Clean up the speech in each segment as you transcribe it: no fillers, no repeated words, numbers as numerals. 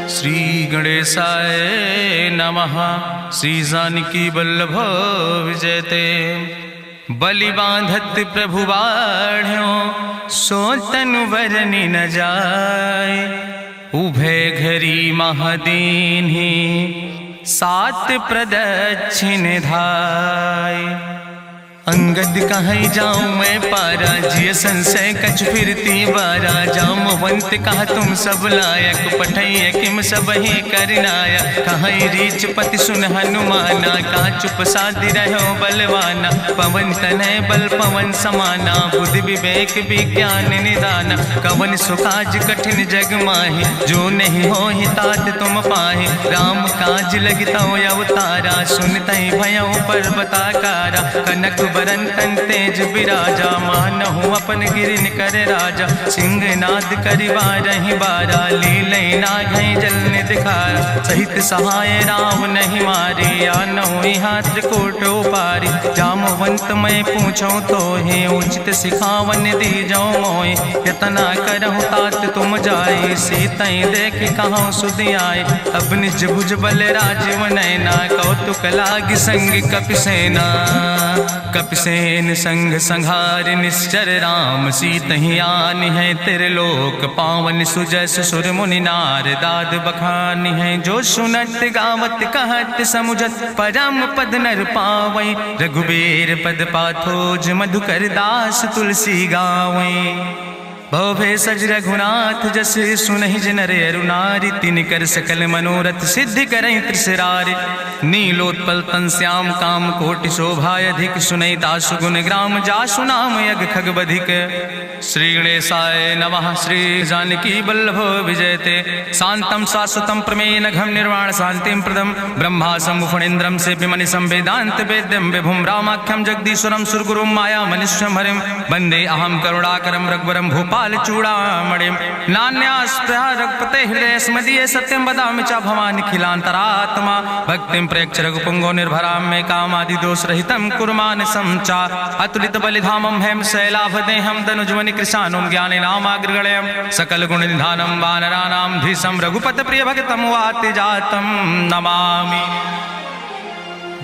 श्री गणेशाय नमः। श्री जानकी वल्लभ विजयते। बलि बांधत प्रभु बाढ़ो सो तनु बरनि न जाय। उभय घरी महादीन्हि सात प्रदक्षिण धाय। अंगद कहीं जाऊं मैं पारा जिय संशय कछ फिरती बारा। जामवंत कहा तुम सब लायक पठैय किम सब ही करनाया। कहीं रीच पति सुन हनुमाना कहा चुप साधि रहो बलवाना। पवन तनय बल पवन समाना बुद्धि विवेक विज्ञान निदाना। कवन सुकाज कठिन जग माहि जो नहीं हो ही तात तुम पाहि। राम काज लगता अवतारा सुनतहि भयउ पर्वताकारा। कनक बरन तन तेज बिराजा मानहु अपन गिरिन कर राजा। सिंह नाद करि बारहि बारा लीलय नागहि जल निधिखारा। सहित सहाय राम नहीं मारे आनहु यहाँ त्रिकूट उपारी। जामवंत मैं पूछूं तो हे उचित सिखावन दीजो मोय। यतना करहु तात तुम जाए सीतई देख कहूँ सुधि आए। अब निज भुज बल राजीव नैना कौतुक लाग संग कपिसेना। कपिसेन संग संहार निश्चर राम सीतहि आनि है त्रिलोक पावन। सुजस सुर मुनि नार दाद बखानि है। जो सुनत गावत कहत समुझत परम पद नर पावै। रघुबीर पद पाथोज मधुकर दास तुलसी गावै। भव भेषज रघुनाथ जस सुनहि जिनर अरुनारि। तिन कर सकल मनोरथ सिद्धि करहि त्रिसरारि। नीलोत्पल तन श्याम काम कोटि शोभाय अधिक। सुनहि दासु गुण ग्राम जासु नाम यज्ञ खग बधिक। श्री गणेशाय नमः। श्री जानकी वल्लभ विजयते। शांतम शाश्वतम प्रमेय घम निर्वाण शांतिम प्रदम। ब्रह्मा शंभु फणीन्द्रम सेव्यमनिशं वेदांत वेद्यम विभुम रामाख्यम जगदीश्वरम सुरगुरुम माया मनिष्यम हरिम। वंदे अहम करुणाकरम रघुवरम भूपाल चूड़ामणिम। नान्यास्पृहा रघुपते हृदय स्मदीय सत्यम वदामि च भवानिखिलांतरात्मा। भक्तिम प्रयच्छ रघुपुंगो निर्भराम मे कामादि दोष रहितम कुर्मानसं च। अतुलित बलिधामम हेम शैलाभदेहम दनुजवनि कृशानुम ज्ञाने नामाग्रगणयम। सकल गुण निधानम वानराणाम धीशम रघुपत प्रिय भगतम वाति जातम नमामि।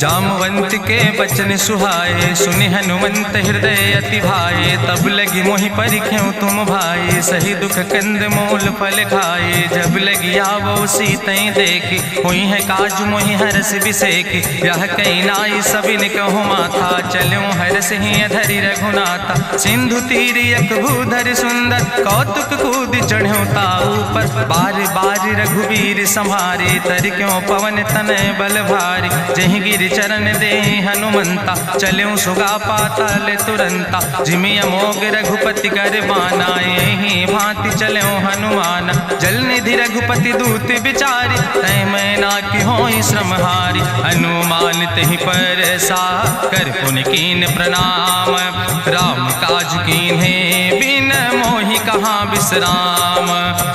जामवंत के बचन सुहाए सुनि हनुमंत हृदय अति भाए। तब लगी मोहि परिख्यों तुम भाई सही दुख कंद मूल फल खाए। जब लगी आवो सीतई देखी हुई है काज मोहि हरस बिसेखी। यह कई नाई सबिन कहु माथा चलो हरस ही धरि रघुनाथा। सिंधु तीर यक भूधर सुंदर कौतुक कूद चढ़्यो ताऊ पर। बार बार रघुवीर संहारे तर क्यों पवन तनय बल भारी। जहि गिर चरण दे हनुमंता चल्यों सुगा पाताल तुरंता। जिमि अमोघ रघुपति कर बाना यही भांति चल्यों हनुमाना। जल निधि रघुपति दूत बिचारी तय मैना की होई श्रमहारी। हनुमान तहि पर सा कर पुनि कीन प्रणाम। राम काज कीन्हे बिन मोहि कहाँ विश्राम।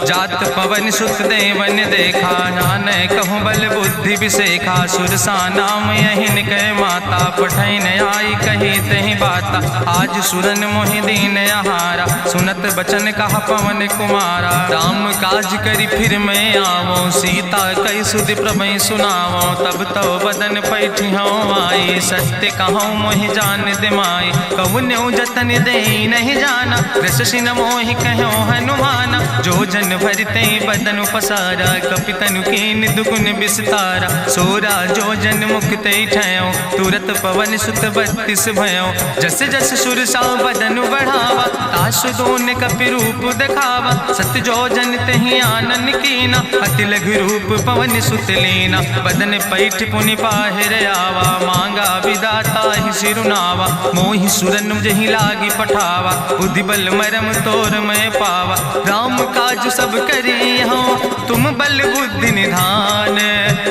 जात पवन सुत देवन देखा नानक कहूँ बल बुद्धि विसेखा। सुरसा नाम यहिन कह माता पठैन आई कही तहि बाता। आज सुरन मोहि दीन आहारा सुनत बचन कहा पवन कुमारा। राम काज करी फिर मैं आवो सीता कई सुधि प्रभु सुनावो। तब तो बदन पैठी हूँ आई सत्य कहूँ मोहि जान दिमाई। कहुन्यु जतन दे नहीं जाना रससिन मोहि कहो हनुमाना। जो जन भरते बदन पसारा कपितनु कीन दुगुन विस्तारा। सोरा जो जन मुक्त ठयो तुरत पवन सुत 32 भयो। जस जस सुरसा बदन बढ़ावा तासु दोन कपि रूप दिखावा। सत्य जो जन तहि आनन कीना अति लघु रूप पवन सुत लीना। बदन पैठ पुनि पाहिर आवा मांगा विदाता ही सिरुनावा। मोहि सुरन जहि लागी पठावा बुद्धि बल मरम तोर मैं पावा। राम काज सब करी हो तुम बल बुद्धि निधान।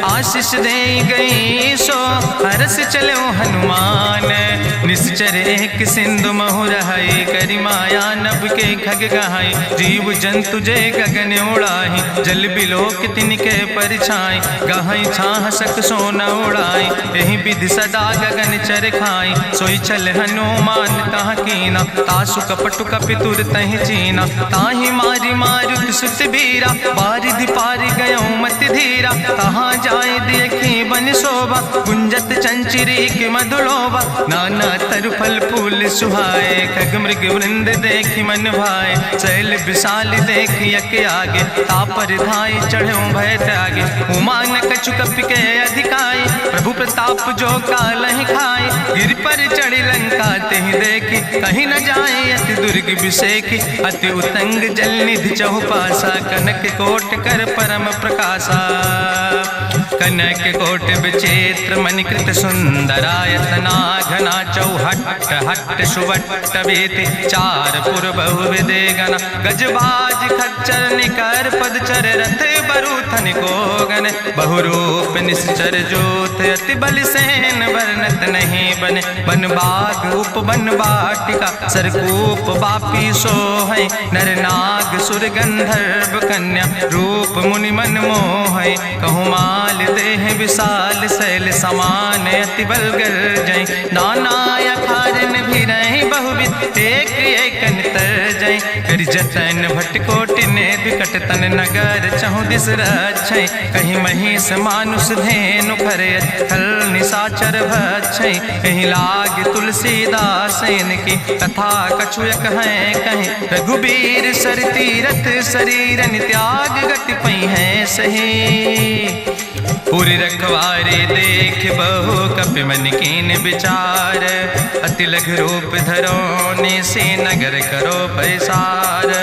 आशीष दे गई सो हरस चलो हनुमान। निश्चर एक सिंधु महु रहाई करी माया नभ के खग गहाई। जीव जंतु जे गगन उड़ाई जल बिलोक तिनके परछाई। गहाई छाह सक सोन उड़ाई यही विधि सदा गगन चर खाई। सोई चल हनुमान तह कीना तासु कपटु कपितुर तहि चीना। ताहि मारी मारुत सुत बीरा बारिधि पारि गयो मति धीरा। तहाँ जाय देखी बन शोभा गुंजत चंचिरी के मधुलोभा। नाना तरु फल फूल सुहाए खग मृग वृंद देखी मन भाए। शैल विशाल देखी यके आगे तापर धाई चढ़ो भय त्यागे। उमान कछु कपि के अधिकाई प्रभु प्रताप जो कालहि खाई। गिर पर चढ़ी लंका तेहि देखी कहीं न जाए अति दुर्ग विषेखी। अति उतंग जल निधि चहुपासा कनक कोट कर परम प्रकाशा। कनक कोट विचित्र मणिकृत सुंदरायतना घना। चौहट्ट हट्ट सुवट्ट बेति चार पुर बहुविधे गना। गजबाज खच्चर निकर पदचर रथ बरूथन को गन। बहुरूप निश्चर जोत अति बल सेन वर्णत नहीं बने। बन बाग उप बन बाटिका सरकूप बापी सोहै। नर नाग सुर गंधर्व कन्या रूप मुनि मन मोहै। कहूँ माल देह विशाल शैल समान अति बलगर जय। नाना अखारन भी रही बहुविध एक एक अंतर जय। कर जतन भटकोटि ने विकट तन नगर चहु दिस रक्षै। कहीं महिष मानुष धेनु खरे खल निशाचर भक्षै। कहीं लाग तुलसीदास इनकी कथा कछुयक है कहीं। रघुबीर सर तीरथ शरीरन त्याग गति पई है सही। पूरी रखवारे देख बहु कपि मन कीन विचार। अति लघु रूप धरो से नगर करो पैसार।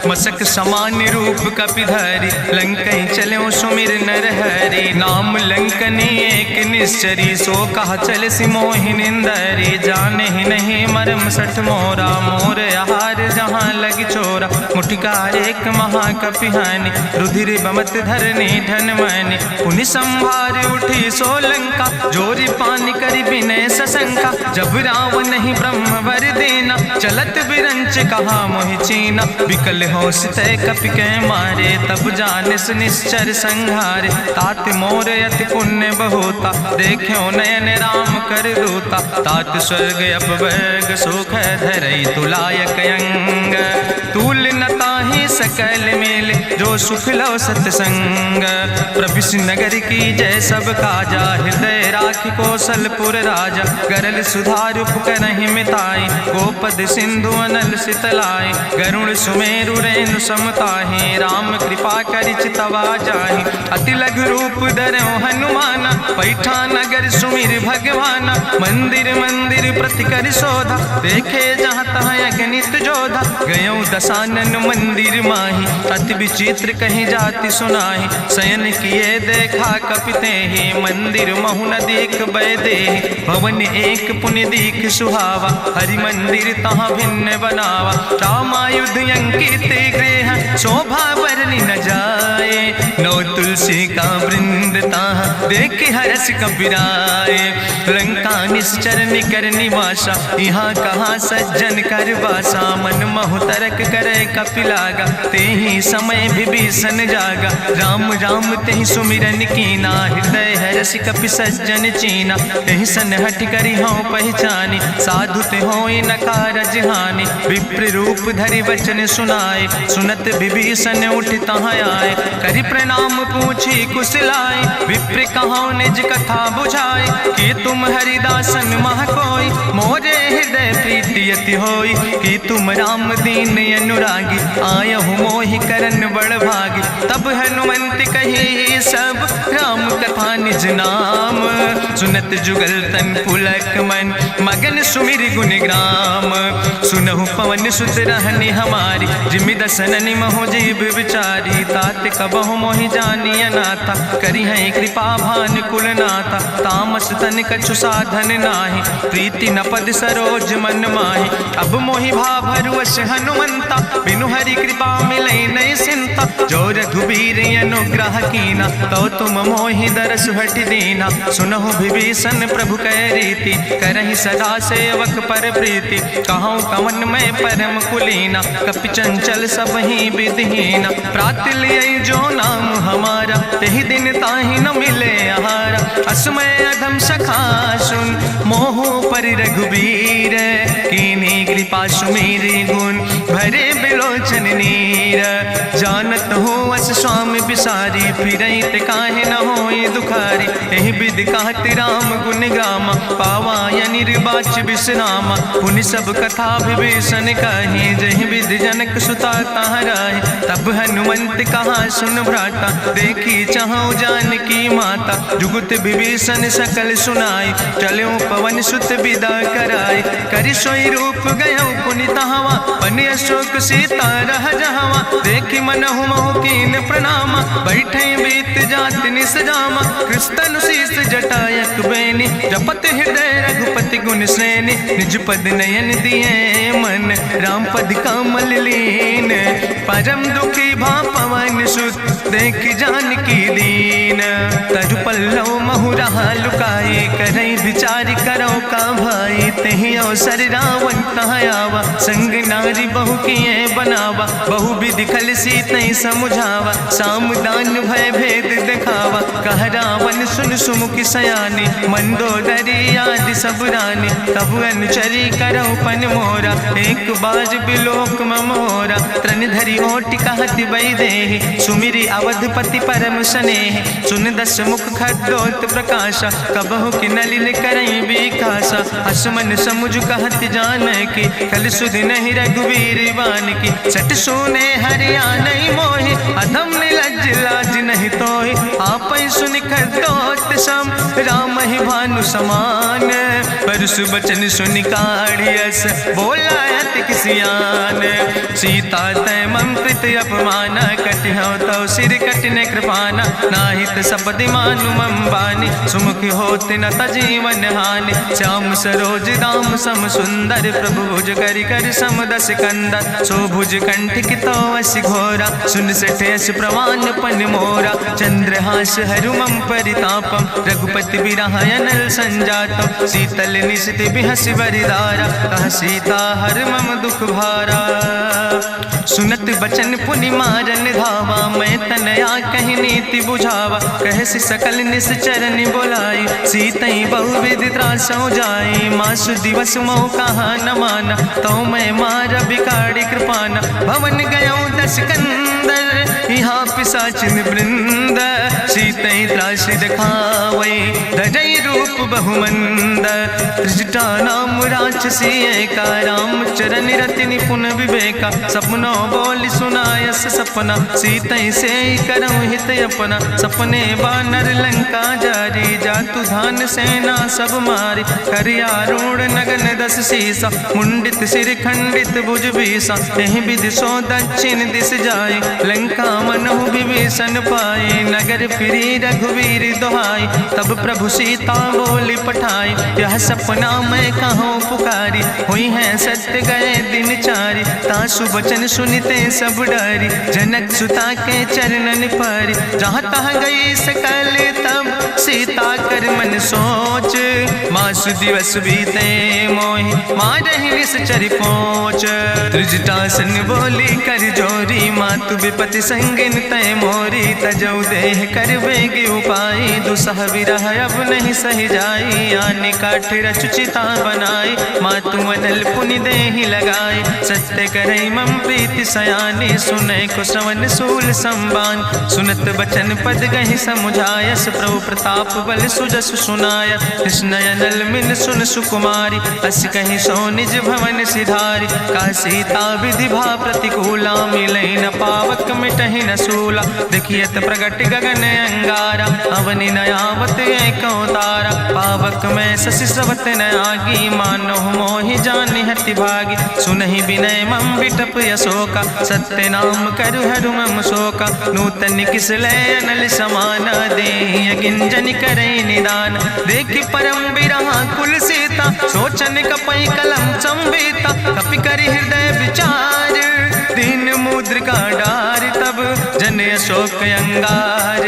मसक समान रूप कपि धरि लंकई चलो सुमिर नर हरि। नाम लंकनी एक निश्चरी सो कहा चल सिमोहि निंदरी। जाने ही नहीं मरम सठ मोरा मोर आहार जहाँ लग चोरा। मुठिकार एक महाकपि हानि रुधिर बमत धरनी धन मानी। पुनि संभार उठी सोलंका जोरी पानी करी विनय सशंका। जब रावण नहीं ब्रह्म वर देना चलत बिरंच कहा मोहि चीना। विकल होश तय कपि के मारे तब जानिस निश्चर संहारे। तात मोर अति पुण्य बहुता देखो नयन राम कर रूता। तात स्वर्ग अपवर्ग सुख धरई तुलायक अंग। तूल न ताहि सकल मेल जो सुख लो सत्संग। प्रभिस नगर की जय सब काजा हृदय राखि कौशलपुर राजा। गरल सुधार करहि मिताई गोपद सिंधु अनल सितलाई। गरुण सुमेरु रेणु समताहि राम कृपा करि चितवा जाहि। अति लघु रूप धरो हनुमाना पैठा नगर सुमिर भगवाना। मंदिर मंदिर प्रति कर शोधा देखे जहाँ तहाँ अगणित जोधा। गयो दशानन मंदिर माही अति विचित्र कहीं जाति सुनाही। शयन किए देखा कपिते ही मंदिर महु न देख बैदे। भवन एक पुण्य दीख सुहावा हरि मंदिर तहाँ भिन्न बनावा। रामायुध अंकित गृह शोभा वर्णि न जाए। नौ तुलसी का वृंद तहाँ देख हरस कबीराए। लंका निश्चर निकर निवासा यहाँ कहाँ सज्जन कर वासा। मन महु तरक करे कपिलागा तेहि समय विभीषण जागा। राम राम तेहि सुमिरन कीना हृदय हरस कपि सज्जन चीना। तेहि सन हठ करि हूँ पहचानी साधु ते होई न कारज हानि। विप्र रूप धरि वचन सुनाए सुनत विभीषण उठ तहाँ आए। करि प्रणाम पूछी कुशलाए विप्र कहो निज कथा बुझाए। कि तुम हरिदासन मह कोई मोरे हृदय प्रीति अति होई। कि तुम राम दीन अनुरागी आयहु मोहि करन बड़ भागी। तब हनुमंत कही सब राम कथा निज नाम। सुनत जुगल तन पुलक मन मगन सुमिर गुण ग्राम। सुनहु पवन सुत रहनी हमारी जिमि दसननि महु जीव विचारी। तात कबहु मोहि जानी अनाथा करी है कृपा भान कुलनाथा, तामस तन कछु साधन नाही, प्रीति न पद सरोज मन माही। अब मोहि भाभरुअस हनुमंता, बिनु हरि कृपा मिलै नहीं सिंता। जो रघुबीर अनुग्रह कीना, तो तुम मोहि दरस हट दीना। सुनहु विभीषण प्रभु कै रीति, करहि सदा सेवक पर प्रीति। कहूँ कवन में परम कुलीना, कपि चंचल सब ही विधिहीना। प्रात लियै जो नाम हमारा, तेहि दिन ताहि न मिले आहारा। असमय अधम सखा सुन, मोहु पर रघुबीर। कीन्ही कृपा सुमेरि गुण, भरे बिलोचन नीर। जानत हो अस स्वामी बिसारी, फिरहि ते काहे न होई दुखारी। एहि विधि कहत राम गुण गामा, पावा निर्वाच विश्रामा। पुनि सब कथा विभीषण कही, जहि विधि जनक सुता कहाँ राहि। तब हनुमंत कहा सुन भ्राता, देखी चाहूँ जानकी माता। जुगुत विभीषण सकल सुनाई, चलो पवन सुत विदा कराई। करि सोई रूप गयो पुनि तहवा, बनि अशोक सीता रह जहवा। देखी मनहु मोह कीन प्रणामा, बैठे बीत जात निस जामा। कृष्ण शीस जटायक बेनी, जपत हृदय रघुपति गुण श्रेणी। निज पद नयन दिए मन, राम पद कमल लीन। परम दुखी भा पवन सुत, देख जानकी दीन। तरु पल्लव महु रहा लुकाई, करई विचार करो का भाई। तेहि अवसर रावण तहाँ आवा, संग नारी बहु किए बनावा। बहु विधि खल सीतै समुझावा, सामदान भय भेद दिखावा। कह रावण सुन सुमुखी सयानी, मंदोदरी आदि सब रानी। तब अनुचरी करौ पन मोरा, एक बाज बिलोक ममोरा। तृण धरि ओटि कहत वैदेही, सुमिरि अवधपति परम स्नेह। सुन दस मुख खद्योत प्रकाशा, कबहु कि नलिन करई बिकासा। असमन समुझ कहत जानकी, कल सुधि नहीं रघुवीर बान की। सट सुने हरिया नहीं मोहि, अधम निलज्ज लाज नहीं तोहि। आपै सुनि खद्योत सम, राम ही भानु समान। परसु बचन सुनि काढ़ियस, बोला अति किसियान। सीता तै मम कृत अपमान, कटिहौ तौ सिर कटिन कृपाना। नाहित सपदि मानु मम बानी, सुमुख होत न तजीवन हानि। श्याम सरोज दाम सम सुंदर, प्रभु भुज करि कर सम दस कंदर। सो भुज कंठ की तो अस घोरा, सुन सठे अस प्रवान पन मोरा। चंद्रहास हरु मम परितापम, रघुपति बिरहायनल संजातम। शीतल निशित बिहसि बरिदारा, कह सीता हर मम दुख भारा। सुनत बचन पुनि मारन धावा, मैं तनया कहि नीति बुझावा। कहसि सकल निश्चरन बोलाई, सीतई बहुविधि त्रासौ जाई। मासु दिवस मोह कहा न माना, तो मैं मार बिकाड़ी कृपाना। भवन गयो दस कंदर, यहाँ पिशाचिन वृंद। सीतई त्रास दिखावै, धजई रूप बहुमंद। त्रिजटा नाम राक्षसी एका, राम चरण रति निपुण विवेका। सपनो बोल सुनायस सपना, सीतई से करऊँ हित अपना। सपने बानर लंका जारी, जातु धान सेना सब मारी। करियारूढ़ नगन दस सीसा, मुंडित सिर खंडित भुज बीसा। एहि विधि सो दक्षिण दिस जाई, लंका मनहु विभीषण पाई। नगर फिरी रघुवीर दुहाई, तब प्रभु सीता बोली पठाई। यह सपना मैं कहूँ पुकारी, हुई है सत्य गए दिन चारी। तासु बचन सुनिते सब डरी, जनक सुता के चरणन परी। जहाँ तहाँ गई सकल तब, सीता कर मन सोच। मासु दिवस बीते मोहि, मारहि निश्चर पहुँच। त्रिजटासन बोली कर जोरी, मातु विपति संगिन तय मोरी। तजौ देह कर बेग उपाय, दुसह विरह अब नहीं सही जाई। आने काठ रचुचिता बनाई, मातु अनल पुनि देहि लगाई। सत्य करई मम प्रीति सयानी, सुनै को श्रवण सूल संबान। सुनत बचन पद गहि समुझायस, प्रभु प्रताप बल सुजस सुनाय। कृष्णयनल मिल सुन सुकुमारी, अस कहि सो निज भवन सिधारी। का सीता विधि भा प्रतिकूला, मिलै न पावक मिटहि न सूला। देखियत प्रगट गगन अंगारा, अवनि न आवत एको तारा। पावक में शशि स्रवत न आगी, मानो मोहि जानि हठ अति भागी। सुनहि विनय मम विटप अशोका, सत्य नाम करु हरु मम शोका। नूतन किसलय अनल समाना, देहि गिंजन करे निदान। देखि परम बिरहा कुल सीता, सोचन कपि कलम संवेता। कपि करि हृदय विचार, दीन मुद्रिका डार। तब जन अशोक अंगार,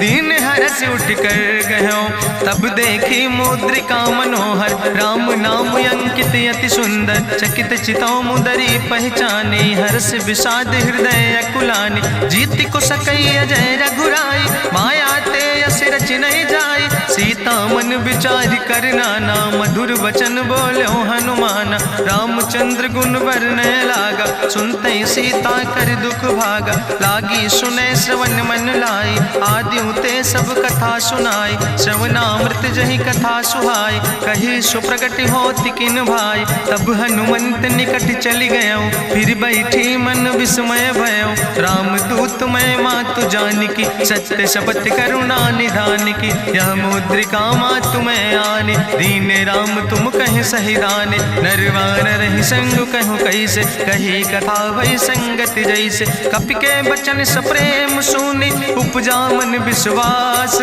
दीन हरस उठ कर गयो। तब देखी मुद्रिका मनोहर, राम नाम अंकित अति सुंदर। चकित चितौ मुदरी पहचाने, हर्ष विषाद हृदय अकुलाने। जीति को सकई अजय रघुराई, माया ते यस रच नहीं जाई। सीता मन विचार करना ना, मधुर वचन बोलो हनुमान। रामचंद्र गुण वर्णय लागा, सुनते सीता कर दुख भागा। लागी सुने श्रवण मन लाई, आदि ते सब कथा सुनाई। श्रवणामृत जहि कथा सुहाई, कही सुप्रगट होति किन भाई। तब हनुमंत निकट चली गयो, फिर बैठी मन विस्मय भयो। राम दूत मैं मातु जानकी, सत्य शपथ करुणा निधान की। यह मुद्रिका मातु मैं आने, दीन राम तुम कहे सही दाने। नरवान रही संग कहूँ कैसे, कही कथा वही संगत जैसे। कपि के बचन सप्रेम सुनी, उपजा मन विश्वास।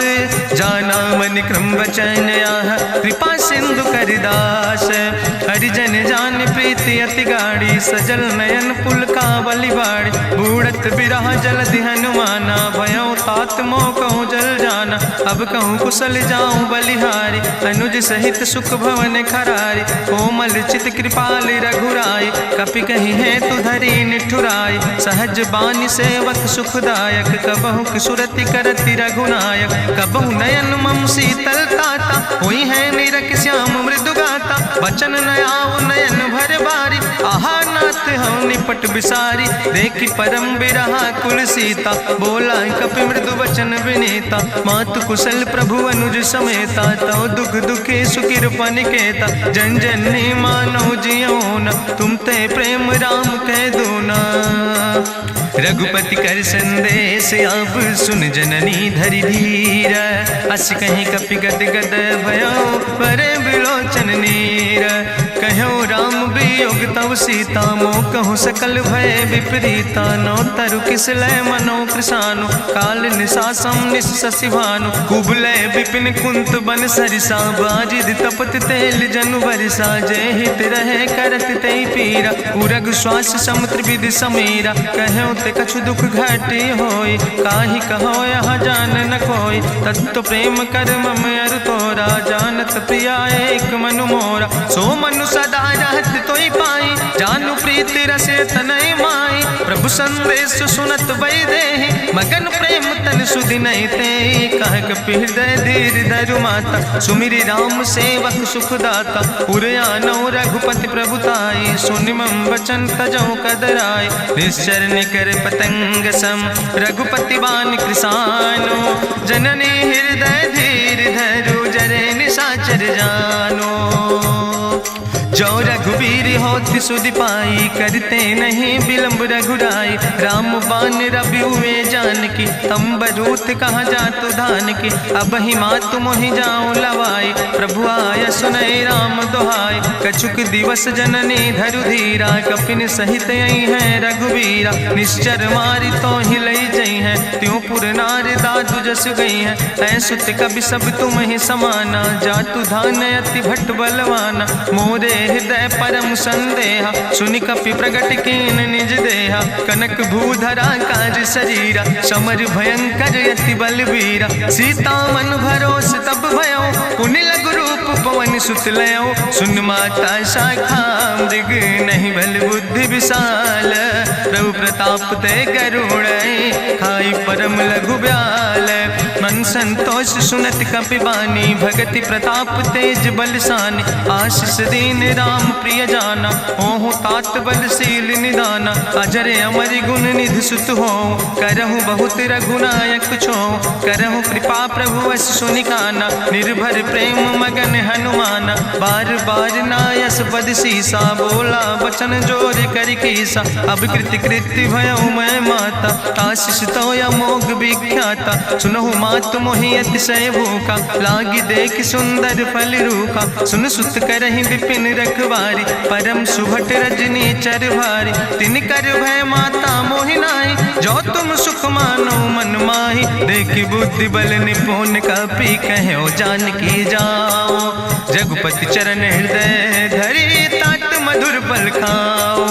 जाना मन क्रम वचन आह, कृपा सिंधु करिदास। हरिजन जान प्रीति अति गाढ़ी, सजल नयन पुलकावली बाड़ी। बूढ़त बिरह जलधि हनुमाना, भयो तात मोह कहूँ जल जाना। अब कहूँ कुशल जाऊँ बलिहारी, अनुज सहित सुख भवन खरारी। कोमल चित कृपाल रघुराई, कपि कही है तु धरी निठुराई। सहज बानी सेवक सुखदायक, कबहु किशुरति करति रघुनायक। कबहु नयन मम शीतल ताता, हुई है निरख श्याम मृदु गाता। बचन नयाव नयन भर बारी, आहा नाथ हम निपट बिसारी। देखि परम बिरहा कुल सीता, बोला कपि मृदु वचन विनीता। मातु कुशल प्रभु अनुज समेता, तव दुख दुखे सुकृपा निकेता। जन जननी मानो जियो न, तुम ते प्रेम राम कह दो ना। रघुपति कर संदेश अब सुन जननी धरि धीर। अस कहीं कपि गद गद भयो, परे बिलोचन नीर। कहो राम वियोग तव सीता, मोह कहूँ सकल भय विपरीता। नौ तरु किसलय मनो कृशानु, काल निशासम निशि भानु। कुबलय विपिन कुंत बन सरिसा, बाजिद तपत तेल जनु बरिसा। जय हित रहे करत ते पीरा, उरग श्वास समुद्र विधि समीरा। कहो ते कछु दुख घाटी होई, काहि कहो यहाँ जान न कोई। तत्व प्रेम कर मम अरु तोरा, जानत प्रिया एक मनु मोरा। सो मनु सदा रहत तोई पाई, जानु प्रीति रसे तनय माई। प्रभु संदेश सुनत वै देहि, मगन प्रेम तन सुधि नहीं ते। कह कपि हृदय धीर धरु माता, सुमिरि राम सेवक सुख दाता। उरयानो रघुपति प्रभुताई, सुनि मम वचन तजौ कदराई। निश्चर निकर पतंग सम, रघुपति बान कृसानो। जननी हृदय धीर धरु, जरे निशाचर जानो। जो रघुवीर होति सुधि पाई, करते नहीं विलंब रघुराई। राम बान रवि हुए जानकी, तंबरूत कहाँ जातु धान की। अब ही मातु मोहि जाऊँ लवाई, प्रभु आय सुनय राम दुहाई। कछुक दिवस जननी धरु धीरा, कपिन सहित आई है रघुवीरा। निश्चर मारी तो ही लई जई है, त्यों पुर नार दादु जस गई है। ऐसुत कवि सब तुम ही समाना, जातु धान अति भट बलवाना। मोरे हृदय परम संदेहा, सुनि कपि प्रगट कीन निज देहा। कनक भूधरा काज शरीरा, समर भयंकर यति बलवीरा। सीता मन भरोस तब भयो, पुनि लघु रूप पवन सुत लयो। सुन माता शाखा मृग, नहीं बल बुद्धि विशाल। प्रभु प्रताप ते करुणै, खाई परम लघु ब्याल। मन संतोष सुनत कपि बानी, भगति प्रताप तेज बलसानी। आशीष दीन राम प्रिय जाना, ओहु तात बलशील निदाना। अजर अमर गुण निधि सुत हो, करहु बहुत रघुनायक छो। करहु कृपा प्रभु अस सुनिकाना, निर्भर प्रेम मगन हनुमाना। बार बार नायस पद सीसा, बोला वचन जोर कर कीसा। अब कृति कृति भयो मैं माता, आशीष तो अमोघ विख्याता। सुनहु मात मात मोहि अतिशय भूखा, लागी देख सुंदर फल रूखा। सुन सुत करहि विपिन रखवारी, परम सुभट रजनी चर भारी। तिन कर भय माता मोहि नाहि, जो तुम सुख मानो मन माहि। देखि बुद्धि बल निपुण कपि, कहो जानकी जाओ। जगुपति चरण हृदय धरि, तात मधुर फल खाओ।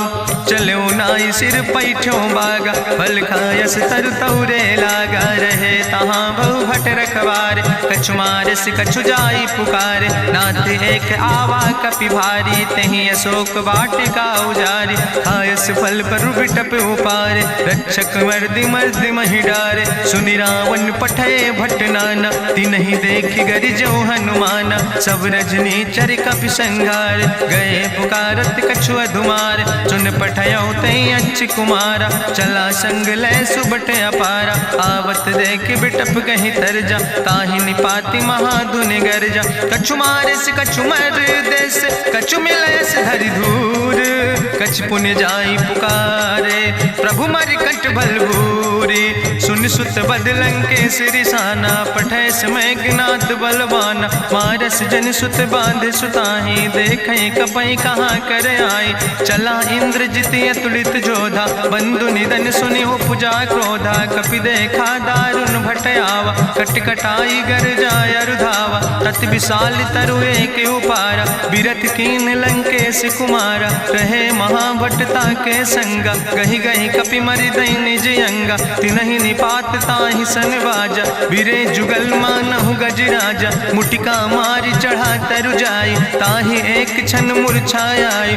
चलो नाई सिर पैठो बागा, फल खायस तरु तौरे लागा। रहे तहाँ बहु भट रखवारे, कछु मारस कछु जाई पुकारे। नाथ एक आवा कपि भारी, तहीं अशोक वाटिका उजारी। खायस फल पर बिटप उपारे, रक्षक मर्दि मर्दि महि डारे। सुनि रावण पठय भट नाना, तिन्हि देखि गरिजो हनुमाना। सब रजनी चर कपि संघार, गए पुकारत कछु अधुमार। सुन पठयो तई अच्छ कुमारा, चला संग लय सुबट अपारा। आवत देख बिटप कहीं तरजा, ताहि निपाति महाधुनि गर्जा। कछु मारिस कछु मर देस, कछु मिलयस धरि धूर। कछ पुण्य जाई पुकारे, प्रभु मरि कंठ बल भूरी। सुन सुत बदलं के सिरिसाना, पठय समय ज्ञात बलवाना। मारस जन सुत बांध सुताही, देखें कपई कहाँ कर आई। चला इंद्रजित अतुलित जोधा, बंधु निधन सुनि उपजा क्रोधा। कपि देखा दारुण भटयावा, कट कटाई गर जाय रुधावा। तत विशाल तरु एक उपारा, बिरथ कीन लंकेश कुमारा। रहे महाभटता के संगा, गहि गहि कपि मरि दई निज अंगा। तिनहि निपात ताहि सन बाजा, बिरे जुगल मानहु गजराजा। मुटिका मारि चढ़ा तरु जाई, ताहि एक क्षण मूर्छाई।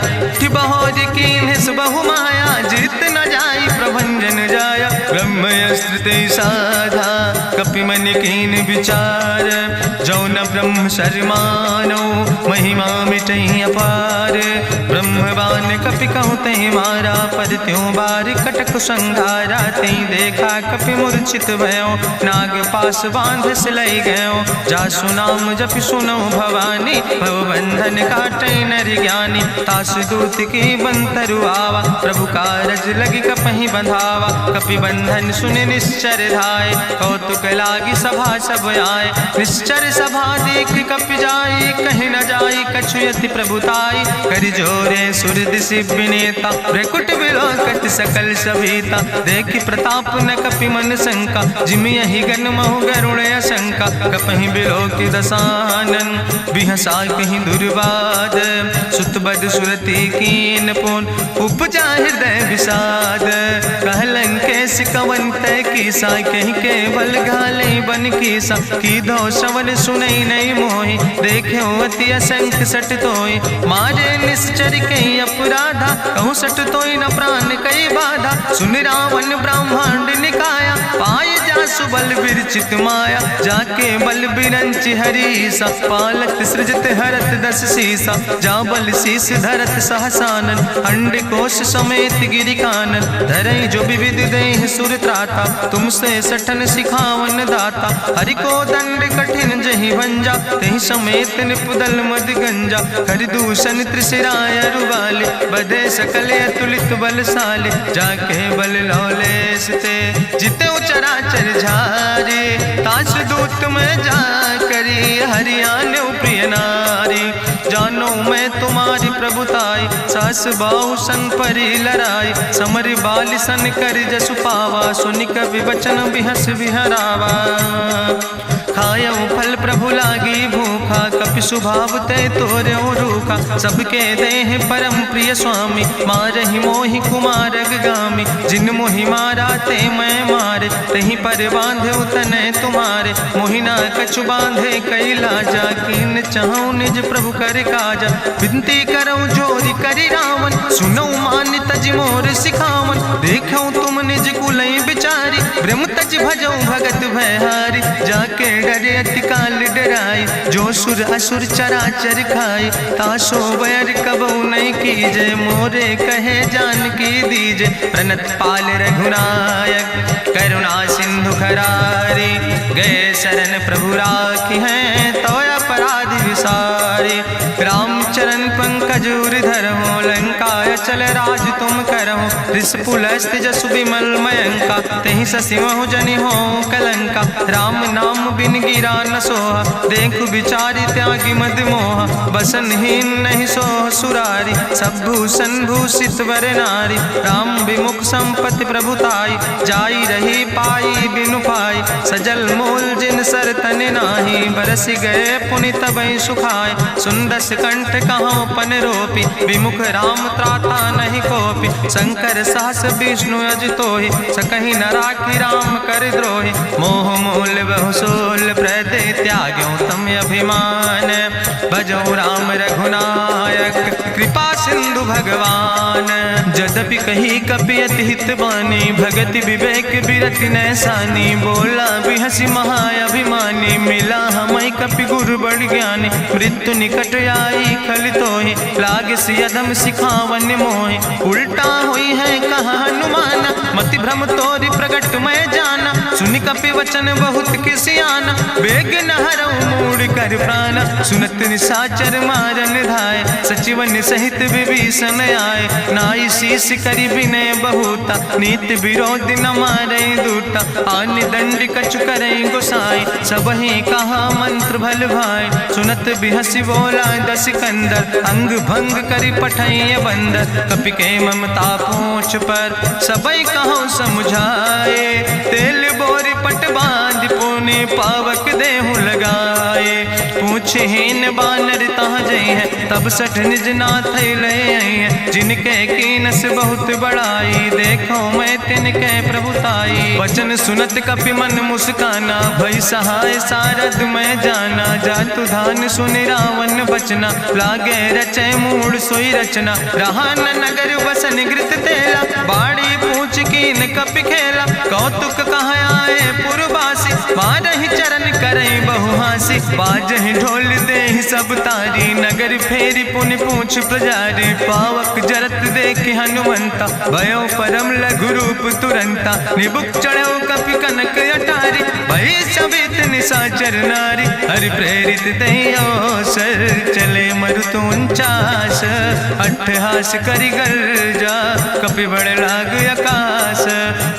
बहोज कीन बहु माया, जीत न जाई प्रभंजन जाया। ब्रह्मस्त्र ते साधा, कपि मन कीन विचार। जो न ब्रह्म शर्मानो, महिमा मिटई अपार। ब्रह्मवान कपि कहु तहि मारा, पर त्यों बार कटक संघारा। तई देखा कपि मूर्छित भयो, नाग पास बांध सिलई गयो। जासु नाम जपि सुनो भवानी, भव बंधन काटै नर ज्ञानी। तास दूत की बंतरु आवा, प्रभु कारज लगी कपहि बंधावा। कपि बंधन सुनि निश्चर धाय, कौतुक लागी सभा सब आए। निश्चर सभा देख कपि जाई, कहीं न जाई कछु यति प्रभुताई। कर जोरे सुर दिसि विनेता, भ्रकुट विलोकत सकल सभीता। देखि प्रताप न कपि मन शंका, जिमि यहि गन महु गरुण असंका। कपहि बिलोकि दसानन, बिहसा कहीं दुर्वाद। सुत बद सुरति कीन पुन, उपजा हृदय विषाद। कहलन केस कवन तय कीसा, कहीं केवल घाले बन कीसा। कीधो श्रवण सुनई नहीं मोहि, देख्यो अति असंख सट तोय। मारे निश्चर कई अपराधा, कहूँ सट तोय न प्राण कई बाधा। सुन रावण ब्रह्मांड निकाया, पाय जासु बल विरचित माया। जाके बल बिरंच हरीसा, पालक सृजत हरत दस सीसा। जा बल शीस धरत सहसानन, अंड कोश समेत गिरि कानन। धरई जो विविध देह सुर त्राता, तुमसे सठन सिखावन दाता। हरि को दंड कठिन जहि भंजा, तहि समेत निपुदल मद गंजा। कर दूषण त्रिशिराय रुवाले, बधे सकल अतुलित बलशाले। जाके बल लौलेस ते, जिते चराचर झारे। तास दूत में जा करी, हरियाण प्रिय नारी। जानो मैं तुम्हारी प्रभुताई, सास बाहु सन परी लड़ाई। समर बाल सन कर जसु पावा, सुनि कवि वचन बिहस बिहरावा। खायो फल प्रभु लागी भूखा, कपि स्वभाव ते तोर्यो रूखा। सबके देह परम प्रिय स्वामी, मारहि मोहि कुमार गामी। जिन मोहि मारा ते मैं मारे, तहीं पर बांधे तनै तुम्हारे। मोहि ना कछु बांधे कई लाजा, कीन चाहूं निज प्रभु कर काजा। विनती करऊं जोरि करि रावण, सुनऊ मान तज मोर सिखावन। देखऊं तुम निज कुलई बिचारी, ब्रह्म तज भजऊं भगत भयहारी। जाके डरे अति काल डराई, जो सुर असुर चराचर खाई। तासो बैर कबऊ नहीं कीजे, मोरे कहे जानकी दीजे। प्रणत पाल रघुनायक, करुणा सिंधु खरारी। गए शरण प्रभु राखी हैं, तो अपराध विसारी। रामचरण पंकज धर हो, लंका आय चल राज तुम करहु, ऋषपुलस्त्य जसु विमल मयंका, तेहि ससिमहु जनि हो कलंका। राम नाम बिन गिरा न सोहा, देखु विचारि त्यागी मद मोहा। बसनहीन नहीं सोह सुरारी, सब भूषण भूषित वर नारी। राम विमुख संपत्ति प्रभुताई, जाई रही पाई बिनु पाई। सजल मूल जिन सर तन नाही, बरस गए पुनि तबहि सुखाय। सुंदस कंठ कहाँ पन रोपी, विमुख राम त्राता नहीं कोपी। शंकर सहस विष्णु अजितोहि, सकहि न राखि राम कर द्रोहि। मोह मूल बहु सोल प्रदे, त्याग्यों तम अभिमान। भजौ राम रघुनायक, कृपा सिंधु भगवान। जदपि कही कपि अति हित बानी, भगति विवेक बिरति नैसानी। बोला बिहसि महाअभिमानी, मिला हमय कपि गुरु बड़ ज्ञानी। मृत्यु निकट आई खल तोहि, लागे सियदम सिखावन मोहि। उल्टा हुई है कहा हनुमान, मति भ्रम तोरि प्रगट मैं जाना। सुनि कपि वचन बहुत किसियाना, बेग न हरऊ मूढ़ कर प्राण। सुनत निशाचर मारन धाय, सचिवन सहित विभीषण आए। नाई शीस करि विनय बहुता, नीति विरोध न मारै दूता। आन दंड कछु करै गोसाई, सबहि कहा मंत्र भल भाई। सुनत बिहसि बोला दस कंदर, अंग भंग करि पठैय बंदर। कपि के ममता पूछ पर, सबई कहो समुझाए। तेल बोरी पट बांध पुनि, पावक देहु लगाए। पूछहीन बानर तहाँ जई है, तब सठ निज नाथ ले आई है। जिनके कीनस बहुत बड़ाई, देखो मैं तिनके प्रभुताई। वचन सुनत कपि मन मुस्काना, भई सहाय सारद मैं जाना। जातु धान सुनि रावण बचना, लागे रचय मूढ़ सोई रचना। रहा न नगर बसन घृत तेला, बाड़ी पूछ कीन कपि खेला। कौतुक कहाँ आए पुरवासी, मारहि चरण करई बहुहासी। बाजहि ढोल देहि सब तारी, नगर फेरी पुनि पूछ पुजारी। पावक जरत देखि हनुमंता, भयो परम लघु रूप तुरंता। निबुक चढ़ो कपि कनक अटारी, भई सवित निशाचर नारी। हरि प्रेरित तहि अवसर, चले मरुत 49। अट्ठहास करि गर्जा, कपि बड़ लाग आकाश।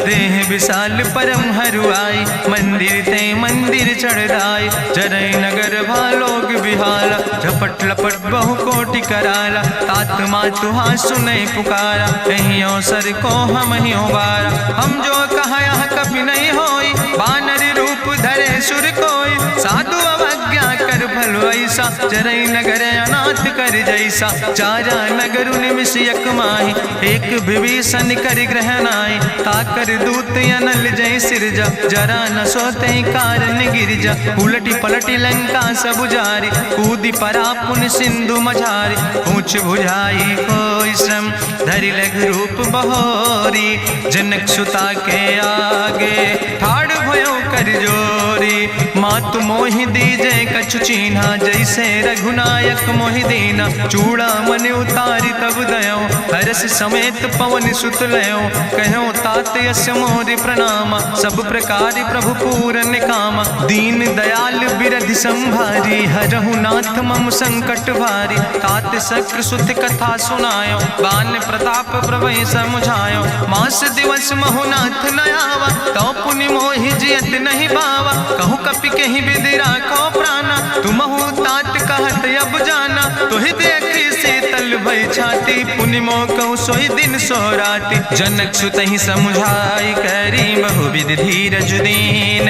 देह विशाल परम हरुआई, मंदिर ते मंदिर चढ़ाई। जरै नगर भालोग बिहाला, झपट लपट बहु कोटि कराला। तात मातुहा सुनै पुकारा, कहीं अवसर को हम ही बारा। हम जो कहा यह कभी नहीं होई, बानर रूप धरे सुर कोई। साधु अवज्ञा कर भल ऐसा, जरै नगर अनाथ कर जैसा। चारा नगर निमिष यक माही, एक विभीषण कर ग्रह नाई। ताकर दूत अनल जय सिरजा, जरा न सोते कारण गिरजा। उलटी पलटी लंका सब जारी, कूदी परा पुन सिंधु मझारी। पूछ बुझाई कोई श्रम, धरि लघु रूप बहोरी। जनक सुता के आगे, ठाड़ भयो कर जोरी। मातु मोहि दीजे कछु चीन्हा, जैसे रघुनायक मोहि दीना। चूड़ा मन उतारी तब दयो, हरस समेत पवन सुत लयो। कहो तात यस मोरि प्रणामा, सब प्रकार प्रभु पूरन कामा। दीन दयाल बिरधि संभारी, हरहु नाथ मम संकट भारी। तात शक्र सुत कथा सुनायो, बान प्रताप प्रभय समुझायो। मास दिवस महु नाथ न आवा, तो पुनि मोहि जियत नहीं बावा। कहु कपि कहि विधि राखो प्राणा, तुमहु तात कहत अब जाना। तुहि देखी शीतल भई छाती, पुनि मोह कहु सोई दिन सोराती। जनक सुतहि समुझाई, करी बहु विधि धीरज दीन।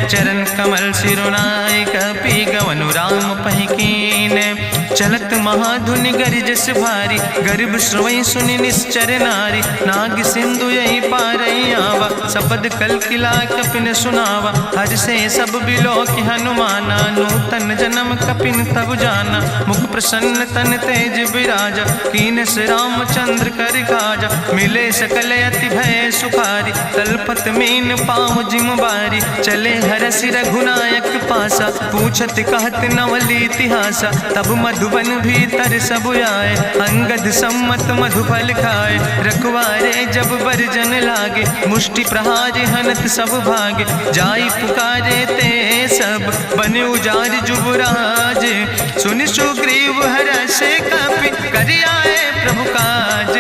चरण कमल सिरुनाई, कपि गवनु राम पहि कीन। चलत महाधुनि गरिजस भारी, गर्भ श्रोई सुनि निश्चर नारी। नाग सिंधु यही पारई आवा, सबद कल किला कपिन सुनावा। हर से सब बिलो कि हनुमाना, नूतन जन्म कपिन तब जाना। मुख प्रसन्न तन तेज विराजा, कीनस रामचंद्र कर काजा। मिले सकल अति भय सुखारी, तलपत मीन पाँव जिम बारी। चले हरस रघुनायक पासा, पूछत कहत नवल इतिहासा। तब मधुबन भीतर सब आए, अंगद सम्मत मधुफल खाए। रखवारे जब बरजन लागे, मुष्टि प्रहार हनत सब भागे। जाई पुकारे ते सब, बन उजार जुबराज। सुनि सुग्रीव हरषे कपि, करि आए प्रभु काज।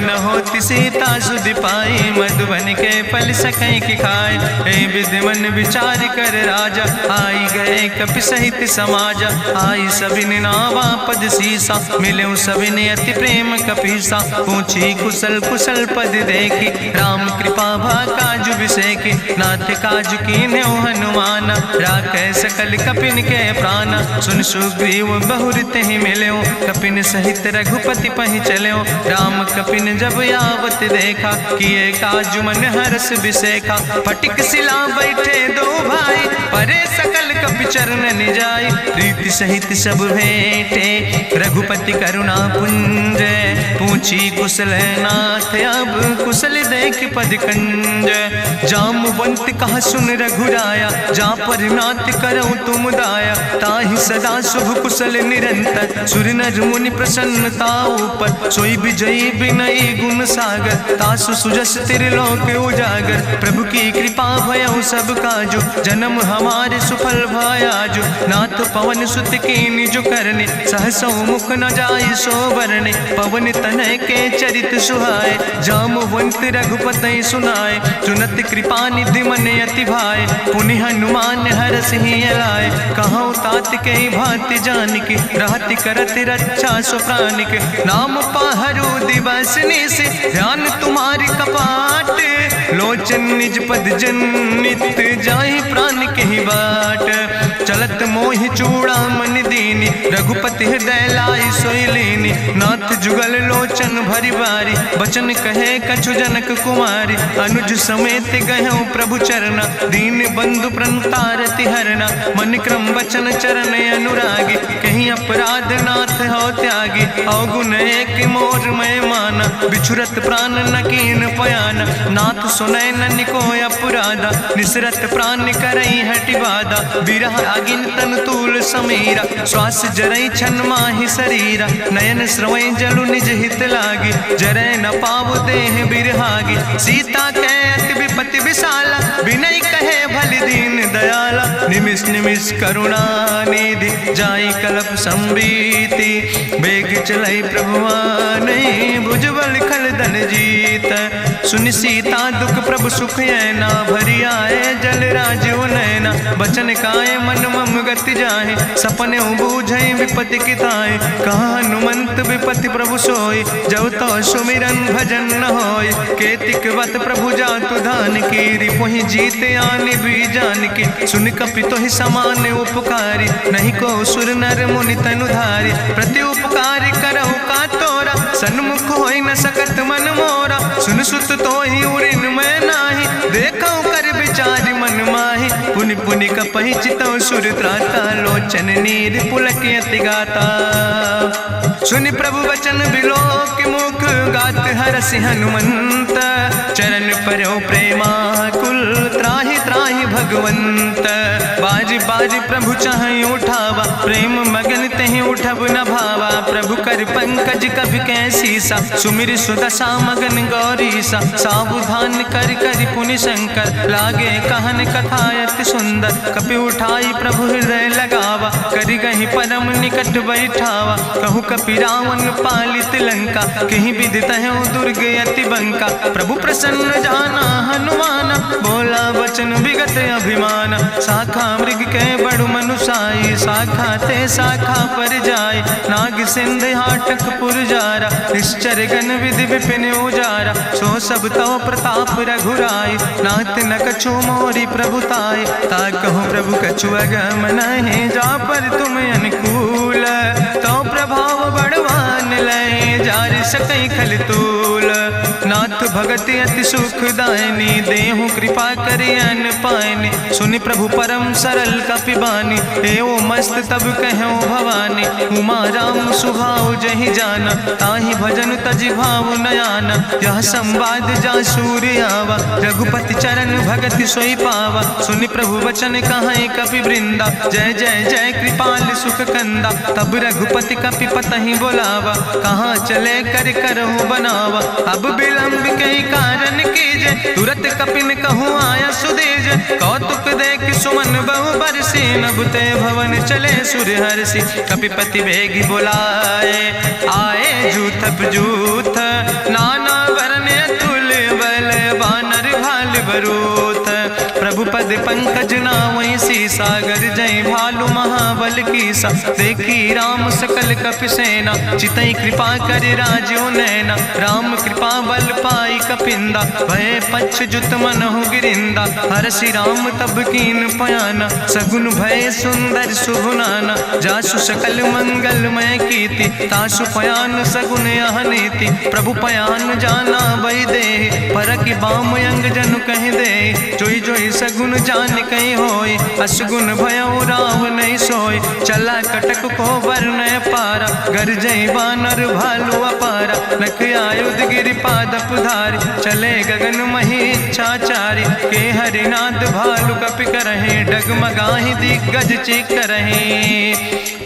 न होती सीता सुध पाई, मधुबन के फल सकै की खाए। हे विधि मन विचार कर राजा, आई गए कपि सहित समाजा। आई सबिन नावा पद सीसा, मिले सबिन अति प्रेम कपीसा। पूछी कुशल कुशल पद देखी, राम कृपा भा काजु बिसेकी। नाथ काजु कीन्हे हनुमाना, राखे सकल कपिन के प्राणा। सुन सुग्रीव बहुर तेहि मिल्यो, कपिन सहित रघुपति पहि चल्यो। राम कपिन जब यावत देखा, किए काजु मन हरस बिसेखा। फटिक सिला बैठे दो भाई, परे सकल कपि चरण जाय। प्रीति सहित सब भेंटे, रघुपति करुणा पुंज। पूछी कुशल नाथ, अब कुशल देख पद कंज। जामवंत कहा सुन रघुराया, जा पर नाथ करऊँ तुम दाया। ताहि सदा शुभ कुशल निरंतर, सुर नर मुनि प्रसन्नता ऊपर। सोई विजयी विनयी गुण सागर, तासु सुजस त्रिलोक उजागर। प्रभु की कृपा भयउ सब काजु, जन्म हमारे सुफल भयाजु। नाथ पवन सुत कीन्हि जो करने, सहसौ मुख न जाय सो बरने। पवन तनय के चरित सुहाए, जामवंत रघुपति सुनाए। सुनत कृपा निधि मन अति भाए, पुनि हनुमान हरषि लाए। कहौं तात के भांति जानिके, रहति करत रक्षा सो प्राणिके। नाम पाहरु दिवस निशि, ध्यान तुम्हारी कपाट। लोचन निज पद जनित, जाहि प्राण के बाट। चलत मोहि चूड़ामणि दीनी, रघुपति हृदय लाई सोई लीनी। नाथ जुगल लोचन भरि बारी, बचन कहे कछु जनक कुमारी। अनुज समेत गहऊँ प्रभु चरना, दीन बंधु प्रणतारति हरना। मन क्रम बचन चरण अनुरागी, कहीं अपराध नाथ हो त्यागी। अवगुण एक मोर मैं माना, बिछुरत प्राण न कीन पयाना। नाथ सुनय ननि को अपराधा, निसरत प्राण करई हटि बाधा। बिरह आगिन तन तूल समीरा, श्वास जरई छन माहि शरीरा। नयन श्रवै जलु निज हित लागी, जरै न पाव देह बिरहागी। सीता के अति विपति विशाला, विनय कहे भलि दीन दयाला। निमिष निमिष करुणा निधि, जाई कलप संबीति। बेग चलई प्रभुवानई, भुजबल खल धन जीत। सुनि सीता दुख प्रभु सुख ऐना, भरि आए जल राजो नैना। बचन काए मन मम गति जाहे, सपने बूझई विपति किताए। कहा हनुमंत विपति प्रभु सोई, जब तो सुमिरन भजन न होय। केतिक वत प्रभु जातु धान की, रिपुहि जीत आनि भी जान की। सुन कपि तोहि समान उपकारी, नहीं को सुर नर मुनि तनुधारी। प्रति उपकार करहु का तोरा, सन्मुख होई न सकत मन मोरा। सुन सुत तोहि उरिन मैं नाही, देखौ कर विचारि मन माहि। पुनि पुनि कपहि चितौ सुर त्राता, लोचन नीर पुलक अति गाता। सुनि प्रभु वचन बिलोक मुख, गात हरषि हनुमंत। चरण पर्यो प्रेमाकुल, त्राहि त्राहि भगवंत। बाज बाज प्रभु चाहि उठावा, प्रेम मगन तेहि उठब न भावा। प्रभु कर पंकज कभि कैसीसा, सुमिर सुदशा मगन गौरीसा। सावधान कर कर पुनि शंकर, लागे कहन कथा अति सुंदर। कपि उठाई प्रभु हृदय लगावा, करि गहि परम निकट बैठावा। कहु कपि रावण पालित लंका, कहीं विधि तहु दुर्ग अति बंका। प्रभु प्रसन्न जाना हनुमाना, बोला वचन विगत अभिमान। शाखा मृग के बड़ु मनुसाई, शाखा ते शाखा पर जाय। नाग सिंध हाटक पुरजारा, निश्चर गण विधि विपिन उजारा। सो सब तव प्रताप रघुराई, नाथ न कछु मोरी प्रभुताई। ता कहूँ प्रभु कछु अगम नहीं, जा पर तुम अनुकूल। तो प्रभाव बड़वान लय, जार सकई खल तूल। नाथ भगति अति सुखदायनी, देहु कृपा करि अन पायनि। सुनि प्रभु परम सरल कपिबानी, एवो मस्त तब कहूँ भवानी। उमा राम सुभाव जहि जाना, ताहि भजन तजि भाव नयाना। यह संवाद जा सूर्य आवा, रघुपति चरण भगति सोई पावा। सुनि प्रभु वचन कहाई कपि वृंदा, जय जय जय कृपाल सुख कंदा। तब रघुपति कपि पतहि बोलावा, कहाँ चले कर करहु बनावा। अब विलंब कई कारण कीजे, तुरत कपिन कहूँ आया सुदेज। कौतुक देख सुमन बहु बरसी, नभ ते भवन चले सुर हरषि। कपिपति वेगी बुलाए, आए जूथप जूथ, नाना रूथ। प्रभु पद पंकज नावै सीसा, गर्जै भालु महाबल कीसा। देखी राम सकल कपि सेना, चितई कृपा कर राजो नैना। राम कृपा बल पाई कपिंदा, भय पक्ष जुत मनहु गिरिंदा। हरषि राम तब कीन पयाना, सगुन भय सुंदर शुभ नाना। जासु सकल मंगलमय कीर्ति, तासु पयान सगुन यह नीति। प्रभु पयान जाना बई दे, परकि बाम अंग जन कह दे। जोई जोई सगुन जान कहीं होय, असगुन भयउ राव नहीं सोय। चला कटक को वर्ण पारा, गर्जई बानर भालु अपारा। नख आयुध गिरि पादप धारी, चले गगन मही इच्छाचारी। के हरिनाद भालु कपि करहि, डगमगाहि दिग्गज चिकरहि।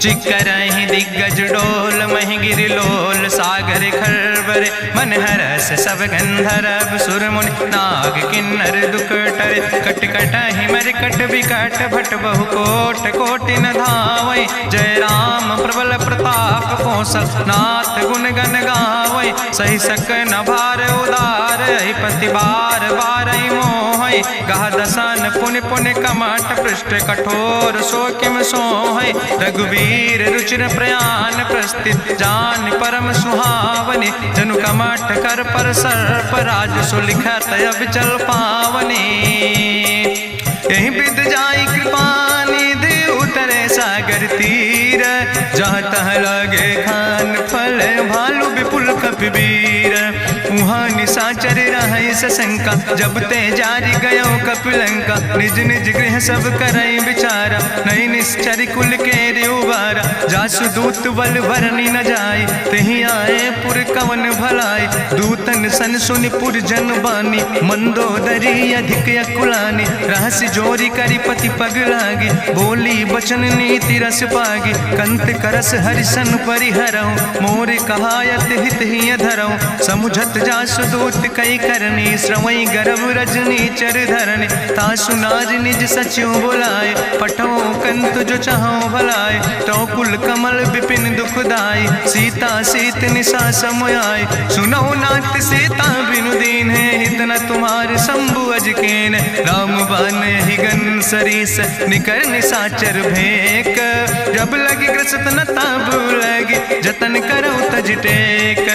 चिकरहि दिग्गज डोल, महि गिरि लोल। सागर खरबर मन हरस, सब गंधर्व सुर मुनि। नाग किन्नर दुख टरे, कट कटहि मरकट विकट। भट बहु कोट कोटि न धावै, जय राम प्रबल प्रताप कौशल। नाथ गुण गण गावै, सही सक न भार उदार। पति बार बार मोहै, गह दसन पुन पुन कमठ। पृष्ठ कठोर सो किम सोहै, रघुवीर रुचिर प्रयाण। प्रस्थित जान परम सुहावनी, जनु कमठ कर पर सर्प। राज सुलिखत अविचल पावनी, यही विद जाई कृपा निधि। उतरे सागर तीर, जहाँ तह लगे खान फल। भालु विपुल कपिवीर, उहाँ निशाचर रहै सशंका। जब ते जारी गयो कपिलंका, निज निज गृह सब करई विचारा। नहीं निश्चर कुल के उबारा, जासु दूत बल भरनी न जाय। तेहि आए पुर कवन भलाई, दूतन सन सुनि पुर जन बानी। मंदोदरी अधिक अकुलानी, रहस्य जोरी करी पति पग लागी। बोली बचन नीति रस पागी, कंत करस हरिसन परिहरऊँ। मोर कहायत हित ही धरऊँ, समुझत जासु दूत कई करनी। श्रवई गर्भ रजनी चर धरनी, तासु नार निज सचिव बुलाए। पठो कंत जो चाहो भलाए, तो कुल कमल विपिन दुखदाई। सीता सीत निशा समयाय, सुनो नाथ सीता बिनु दीन है। हित न तुम्हारे शंभु अजकेन, राम बान ही गन सरीस। निकर निशाचर भेक, जब लगी ग्रसत न ताब लगी। जतन करो तज टेक,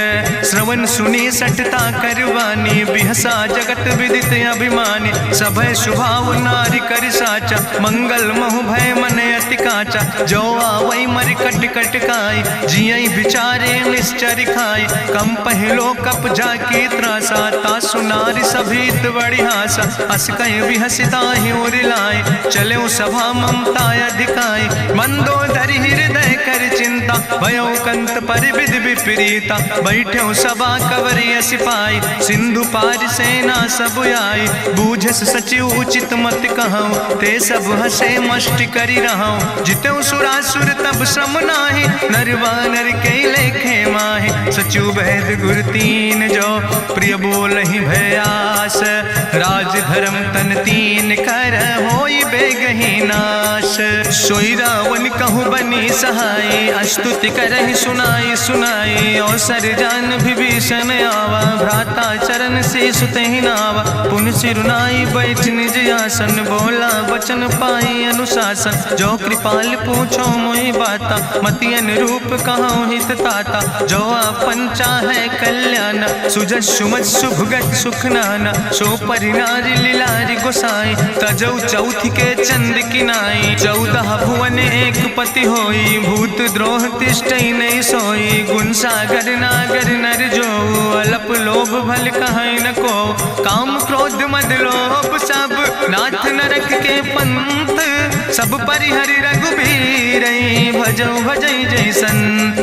श्रवण सुनी सटता करवानी। बिहसा जगत विदित अभिमानी, सभय स्वभाव नारी कर साचा। मंगल महु भय मन अति काचा, जो आवै मर कट कट खाई। जियई विचारे निश्चर खाई, कम पहलो कप जाकी त्रासा। तासु नारी सभीत बड़ी हासा, अस कह विहसिता ही उरिलाए। चलो सभा ममता अधिकाई, मंदोदरी हृदय कर चिंता। भयो कंत पर विध विपरीता, बैठो सभा कवरिय सिपाही। सिंधु पार सेना सब आई, बूझस सचिव उचित मत कहूँ। ते सब हसे मष्ट करी रहूँ, जितऊ सुरासुर तब श्रम नाही। नर वानर के लेखे माहि, सचिव भेद गुर तीन जो। प्रिय बोल ही भयास, राज धर्म तन तीन कर। होई बेगही नाश, सोई रावण कहूँ बनी सहाय। अस्तुति करहि सुनाई सुनाई, अवसर जान विभीषण आवा। भ्राता चरण से सुतहि नावा, पुन सिरुनाई बैठ निज आसन। बोला वचन पाई अनुशासन, जो कृपाल पूछो मोहि बाता। मति अनुरूप कहूँ हित ताता, जो आपन चाहे कल्याण। सुजस सुमत सुभगत सुख नाना, सो परिनारी लीलारी गोसाई। तजौ चौथ के चंद किनाई, 14 भुवन एक पति होई। भूत द्रोह तिष्ठई नहीं सोई, गुण सागर नागर नर जो। अलप लोभ भल कहीं न को, काम क्रोध मद लोभ सब। नाथ नरक के पंथ, सब परिहरि रघुबीर। भजौ भजई जय संत,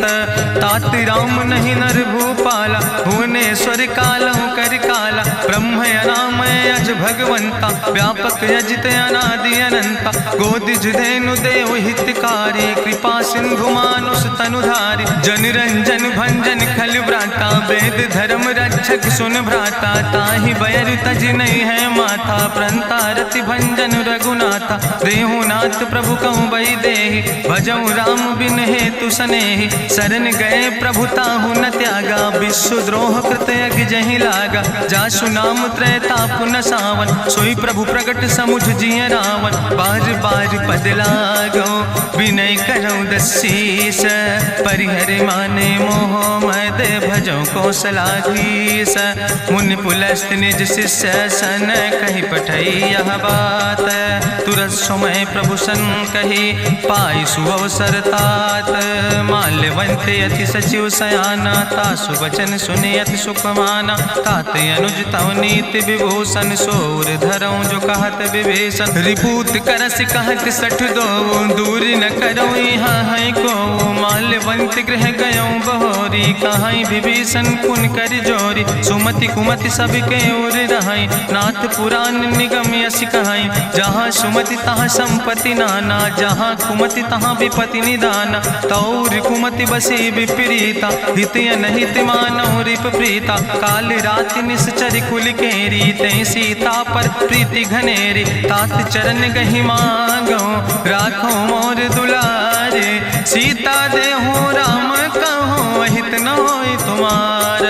तात राम नहीं नर भूपाला। भुवनेश्वर कालहु कर काला, ब्रह्म अनामय अज भगवंता। व्यापक अजित अनादि अनंता, गोदिज धेनु देव हितकारी। कृपा सिंधु मानुष तनुधारी, जन रंजन भंजन खल व्राता। वेद धर्म रक्षक सुन भ्राता, ताहि बैर तज नहीं है माथा। प्रंता रति भंजन रघुनाथा, देहु नाथ प्रभु कहूँ बई देहि। भजऊ राम बिन हेतु सनेहि, शरण गए प्रभु ताहु न त्यागा। विश्व द्रोह कृत यज्ञ जहि लागा, जासु नाम त्रैताप न सावन, सोई प्रभु प्रगट समुझ जिय रावण। बार बार पद लागो विनय करौ दसीस, परिहर माने मोह मद भजो कौशलाधीश। मुनि पुलस्त निज शिष्य सन कहि पठई यह बात, तुरत समय प्रभु सन कही पाई सुअवसर तात। माल्यवंत अति सचिव सयाना, तासु वचन सुने अति सुख माना। तात अनुज तव नीति विभूषण, सोर धरऊं जो कहत विभीषण। रिपूत करस कहत सठ दो, दूर न करऊं यहाँ है को। माल्यवंत गृह गयऊं बहोरी, कहाई विभीषण पुन कर जोरी। सुमति कुमति सबके ओर रहाई, नाथ पुराण निगम यश कहाई। जहाँ सुमति तहाँ संपत्ति नाना, जहाँ कुमति तहाँ विपत्ति निदाना। तौर कुमति बसी विपरीता, हित अनहित मानव रिप प्रीता। काल राति निश्चर कुल केरी, तै सीता पर प्रीति घनेरी। तात चरण गहि मांगो, राखो मोर दुलारे। सीता देहु राम कहो, अहित न होय तुम्हार।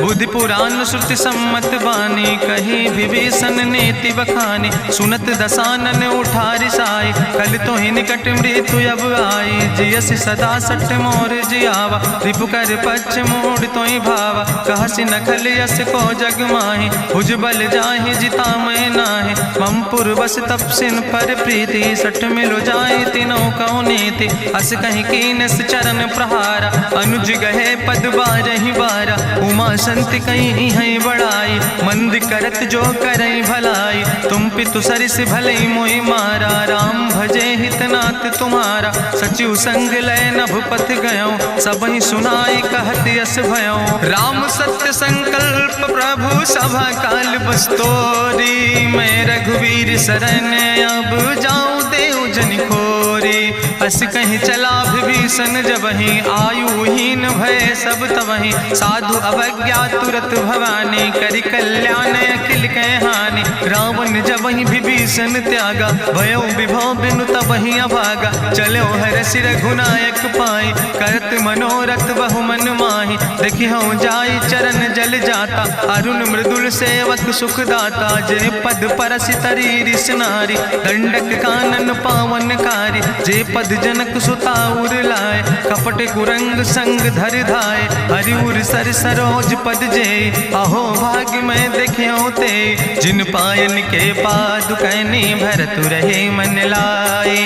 बुद्धि पुराण श्रुति सम्मत बानी, कही विभीषण नीति बखानी। सुनत दसानन उठारि साई, कल तो ही निकट मृत्यु अब आई। जियसि सदा सट मोर जियावा, रिपु कर पक्ष मोड़ तो ही भावा। कहसि नखल यस को जग माहि, भुज बल जाहि जिता मैं नाहि। ममपुर बस तपसिन पर प्रीति, सट मिलो जाए तीनों कौ नीति। अस कहीं कीनस चरण प्रहारा, अनुज गहे पद बारहि बारा। उमा संत कहीं है बड़ाई, मंद करत जो करई भलाई। तुम पितु सरिस भले मोहि मारा, राम भजे हितनाथ तुम्हारा। सचिव संग लय नभ पथ गयो, सबहि सुनाई कहत यस भयो। राम सत्य संकल्प प्रभु सभा काल बस्तोरी। मैं रघुवीर शरण अब जाऊं देव जन खोरी। अस कहीं चला विभीषण जबहि, आयुहीन भय सब तबहि। साधु अवज्ञा तुरत भवानी, करि कल्याण अखिल कै हानि। रावण जबहि विभीषण त्यागा, भयो विभव बिनु तबहि अभागा। चलो हरषि रघुनायक पाई, करत मनोरथ बहु मन माहि। देखिहु जाई चरण जल जाता, अरुण मृदुल सेवक सुख दाता। जे पद परसि तरी रिस नारी, दंडक कानन पावन कारी। जे पद जनक सुता उर लाए, कपट कुरंग संग धर धाय। हरिउर सर सरोज पद जे, अहो भाग्य मैं देखियो ते। जिन पायन के पादुकैनी, भरत रहे मन लाए।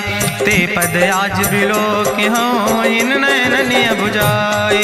ते पद आज बिलोक हो, इन नयन बुझाए।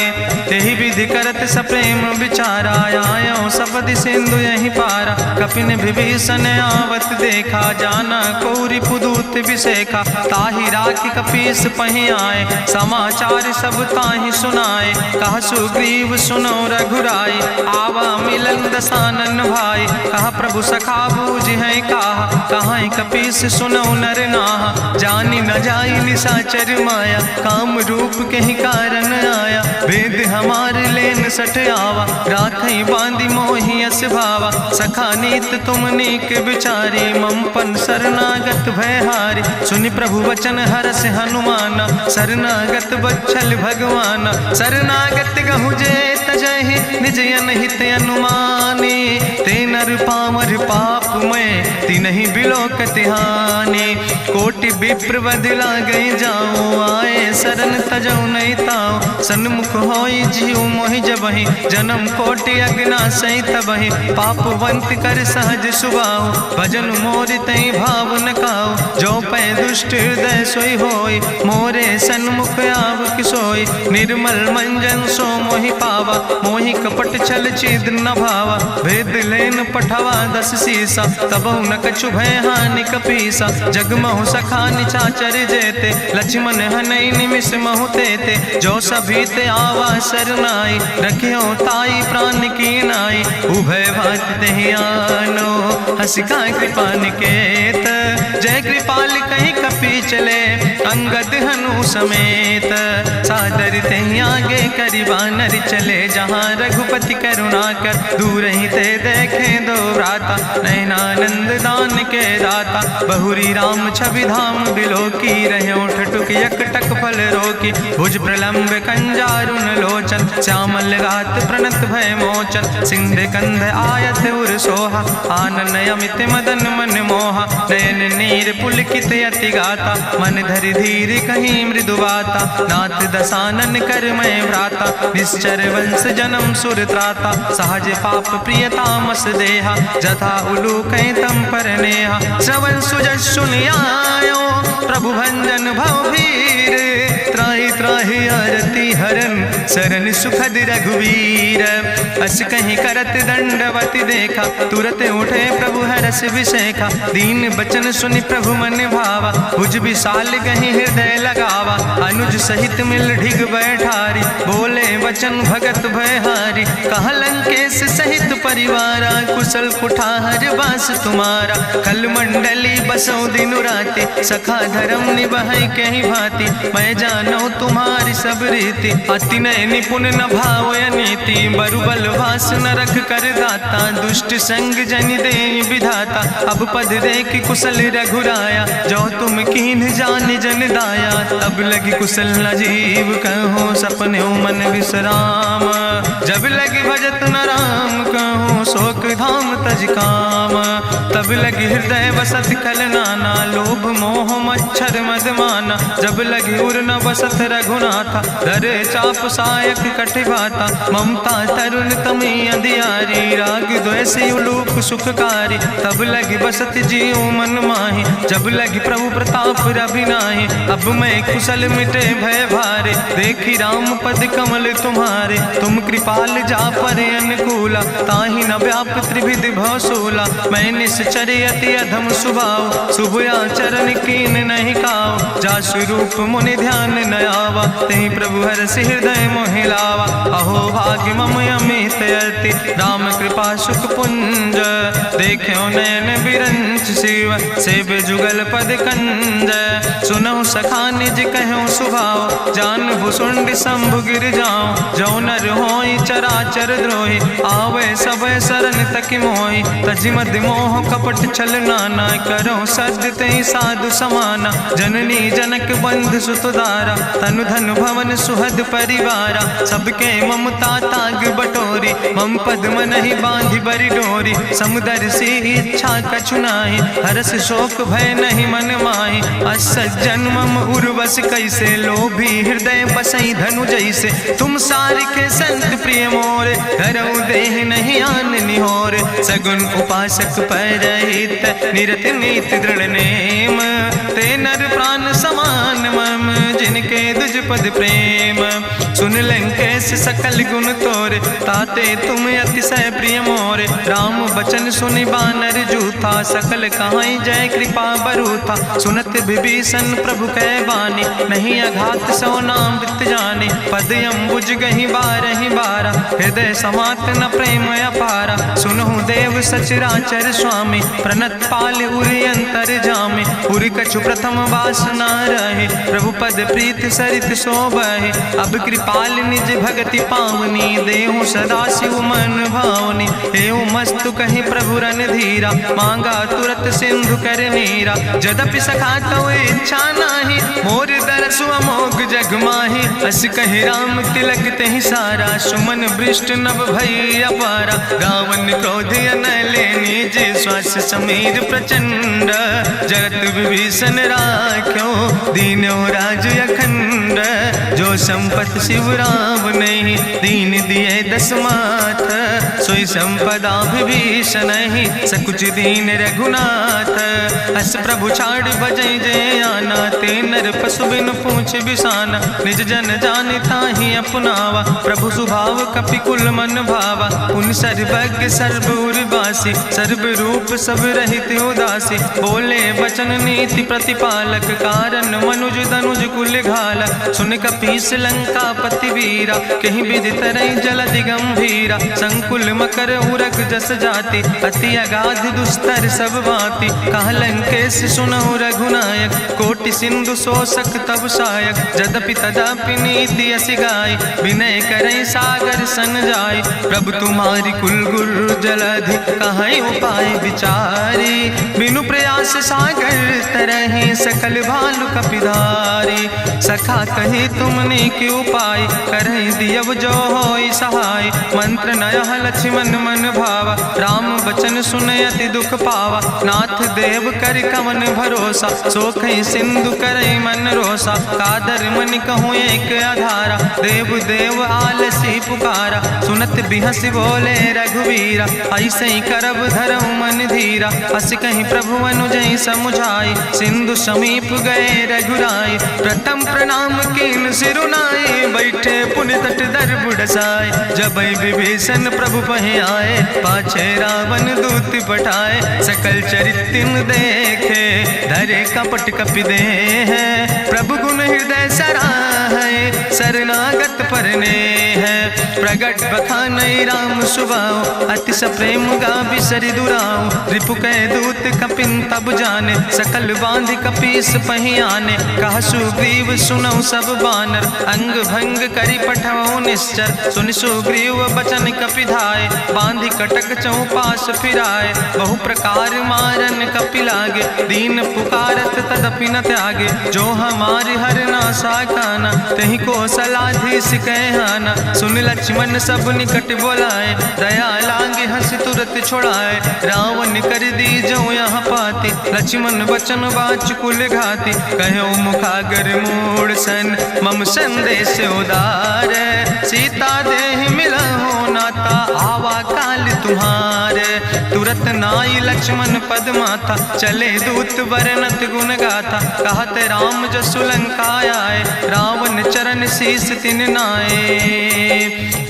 तेहि विधि करत सप्रेम विचारा, आयो सपदि सिंधु यही पारा। कपिन विभीषण आवत देखा, जाना कौरि पुदूत विशेखा। ताहि राखि कपीस पहि आए, समाचार सब ताहि सुनाए। कहा सुग्रीव सुनो रघुराई, आवा मिलन दसानन भाई। कहा प्रभु सखा बूझ है कहा, कहाँ कपीस सुनो नर नाहा। जानी न जाई निशाचर माया, काम रूप के ही कारण आया। वेद हमार लेन सट आवा, राखई बांधी मोहि अस भावा। सखा नीत तुम नीक विचारी, ममपन शरणागत भयहारी। सुनि प्रभु वचन हरस हनुमाना, शरणागत बच्छल भगवाना। शरणागत गहु जे तजहि, निज अनहित अनुमानी। ते नर पामर पाप में, तिनहि बिलोकत हानि। कोटि विप्र बदला गई जाऊं, आए शरण तजौ नहीं ताऊं। सन्मुख होई जीव मोहि जबहि, जन्म कोटि अग्ना सही तबहि। पापवंत कर सहज सुभाऊ, भजन मोरि तई भाव न काऊ। जो पै दुष्ट हृदय सोई होई, मोरे सन्मुख आव किसोई। निर्मल मंजन सो मोहि पावा, मोहि कपट छल छिद्र न भावा। भेद लेन पठवा दस सीसा, तबहु न कछु भय हानि कपीसा। जगमहु सखा निचाचर जेते, लक्ष्मण हनई निमिष महु तेते। जो सभी ते आवा सरनाई, रखियो ताई प्राण की नाई। उभय भात तेहि आनो, हसिका कृपा निकेत। जय कृपाल कहीं कपी चले, अंगद हनु प्रभु समेत। सादर ते आगे करी बानर चले, जहाँ रघुपति करुणा कर दूर ही ते देखे दो व्राता। नयनानंद दान के दाता, बहुरी राम छवि धाम बिलो की रहे ठटुक यकटक फल रोकी। भुज प्रलंब कंजारुन लोचन, श्यामल गात प्रणत भय मोचन। सिंध कंध आयत उर सोहा, आनन अमित मदन मन मोहा। नयन नीर पुलकित अति गाता, मन धरि धीर कहीं मृदु बाता। नाथ दसानन कर मैं व्राता, निश्चर वंश जन्म सुर त्राता। सहज पाप प्रियतामस देहा, जथा उलूक तम पर नेहा। श्रवण सुजस सुनि आयो, प्रभु भंजन भव भीर। त्राहि त्राहि आरती हरन, शरण सुखद रघुवीर। अस कहीं करत दंडवत देखा, तुरत उठे प्रभु हरस विशेखा। दीन बचन सुनि प्रभु मन भावा, भुज विशाल कहीं हृदय लगावा। अनुज सहित मिल ढिग बैठारी, बोले वचन भगत भयहारी। कहाँ लंकेश सहित परिवारा, कुशल कुठार बास तुम्हारा। कल मंडली बसो दिनु राति, सखा धर्म निभाई कहीं भांति। मैं जानो तुम्हारी सब रीति, अति नय निपुण न भाव नीति। बरुबल वास न रख कर दाता, दुष्ट संग जन दे विधाता। अब पद देख कुशल रघुराया, जो तुम कीन जान जन दाया। तब लगी कुशल न जीव कहो, सपने मन विश्राम। जब लगी भजत न राम कहो, शोक धाम तज काम। तब लगी हृदय बसत खल नाना, लोभ मोह मच्छर मद माना। जब लगी उर न बसत रघुनाथा, धरे चाप सायक कटिभाता। ममता तरुण तमी अंधियारी, राग द्वेषी उलूक सुखकारी। तब लगी बसत जीव मन माही, जब लगी प्रभु प्रताप रवि नाही। अब मैं कुशल मिटे भय भारे, देखी राम पद कमल तुम्हारे। तुम कृपाल जा पर अनुकूला, ताहि न व्याप त्रिविध भवसूला। मैं निश्चर अति अधम स्वभाव, शुभ आचरण कीन नहीं काव। जा स्वरूप मुनि ध्यान न आवा, तेहि प्रभु हरषि हृदय मोहि लावा। अहो भाग्य मम अमित अति, राम कृपा सुख पुंज। देखो नयन बिरंच शिव, सेव जुगल पद कंज। सुनहु सखा निज कहूँ सुभाव, जान भुसुंड शंभु गिर जाऊं। जो नर होई चराचर द्रोही, आवे सब शरण तक मोहि। तज मद मोह कपट छल नाना, करो सद्य तेहि साधु समाना। जननी जनक बंधु सुतदारा, तनु धन भवन सुहद परिवारा। सबके ममता ताग बटोरी, मम पद मन ही बांधि बरी डोरी। समुदर सी इच्छा कछु नाही, हरस शोक भय नहीं मन माही। असज्जन मम उर्वश कैसे, लोभी हृदय बसई धनु जैसे। तुम सारिखे संत प्रिय मोरे, धरऊ देह नहीं आन निहोर। सगुन उपासक परहित, निरत नीति दृढ़ नेम। ते नर प्राण समान मम, जिनके दुज पद प्रेम। सुन लंकेश सकल गुण तोरे, ताते तुम अतिशय प्रिय मोरे। राम बचन सुनि बानर जूथा, सकल कहाई जय कृपा बरूथा। सुनत विभीषण प्रभु कै बानी, नहीं अघात सो नाम वृत जानी। पद अम्बुज गहि बारहि बारा, हृदय समात न प्रेम अपारा। सुनहु देव सचराचर स्वामी, प्रणत पाल उरि अंतर जामी। उरि कछु प्रथम वासना रहे, प्रभु पद प्रीत सरित शोभहि। अब कृपाल निज भगति पावनी, देहु सदा शिव मन भावनी। एवं मस्तु कहि प्रभु रन धीरा, मांगा तुरत सिंधु कर नीरा। जदपि सखा तो इच्छा नाही, मोर दरसु अमोघ जग माही। अस कहि राम तिलक तेहि सारा, सुमन वृष्ट नभ भई अपारा। रावण क्रोध अनले निज, श्वास समीर प्रचंड। जगत विभीषण राख्यो, दीनो राज अखंड। जो संपत शिव राम नहीं, दीन दिए दस माथ। सोई संपदा विभीषण ही, सकुच दीन रघुनाथ। अस प्रभु छाड़ बजै जय आना, ते नर पशु बिन पूछ बिसाना। निज जन जानि ताहि अपनावा, प्रभु स्वभाव कपि कुल मन भावा। पुन सर्वज्ञ सर्व उर्वासी, सर्व रूप सब रहित उदासी। बोले वचन नीति प्रतिपालक, कारण मनुज दनुज कुल घाला। सुन कपीस लंका पति वीरा, कहीं विधि तरई जलधि गंभीरा। संकुल मकर उरग जस जाति, अति अगाध दुस्तर सब भांति। कहा लंकेश सुनहु रघुनायक, कोटि सिंधु शोषक तब सायक, जदपि तदपि नीति असि गाय, विनय करई सागर सन जाय। प्रभु तुम्हारी कुल गुरु जलधि, कहीं उपाय विचारी, बिनु प्रयास सागर तरहि, सकल भालु कपिधारी। सखा कही तुमने के उपाय, करहि दियव जो होई सहाय। मंत्र नयह लक्ष्मण मन भावा, राम बचन सुनय अति दुख पावा। नाथ देव कर कवन भरोसा, सोखई सिंधु करई मन रोसा। कादर मन कहूँ एक आधारा, देव देव आलसी पुकारा। सुनत बिहस बोले रघुवीरा, ऐसे ही करब धरऊ मन धीरा। हस कहीं प्रभु अनुजय समुझाई, सिंधु समीप गए रघुराई। प्रथम प्रणाम कीन सिरुनाई, बैठे पुनि तट दर बुढ़साए। जब विभीषण प्रभु पहे आए, पाछे रावण दूत पठाए। सकल चरित्र देखे, धरे कपट कपि दे है। प्रभु गुण हृदय सराहै, शरणागत परने है। प्रगट बखानई राम सुभाऊ, अति सप्रेम गावि सरि दुराऊ। रिपु कह दूत कपिन तब जाने, सकल बांध कपीस पहि आने। कह सुग्रीव सुनऊ सब बानर, अंग भंग करि पठवऊ निश्चर। सुनि सुग्रीव बचन कपिधाय, बांधि कटक चौपास फिराए। बहु प्रकार मारन कपि लागे, दीन पुकारत तदपि न त्यागे। जो हमारि हर नासा काना, तहि को सलाधीस कहना। सुन लक्ष्मण सब निकट बोलाए, दया लागे हंस तुरत छोड़ाए। रावण कर दी जो यहाँ पाती, लक्ष्मण बचन बाच कुल घाती। कहो मुखागर मूड सन, मम संदेश उदार। सीता देह मिला हो नाता, आवा काल तुम्हारे। तुरत नाई लक्ष्मण पद माथा, चले दूत वर्णत गुण गाथा। कहत राम जसु लंका आए, रावण चरण शीस तिन नाए।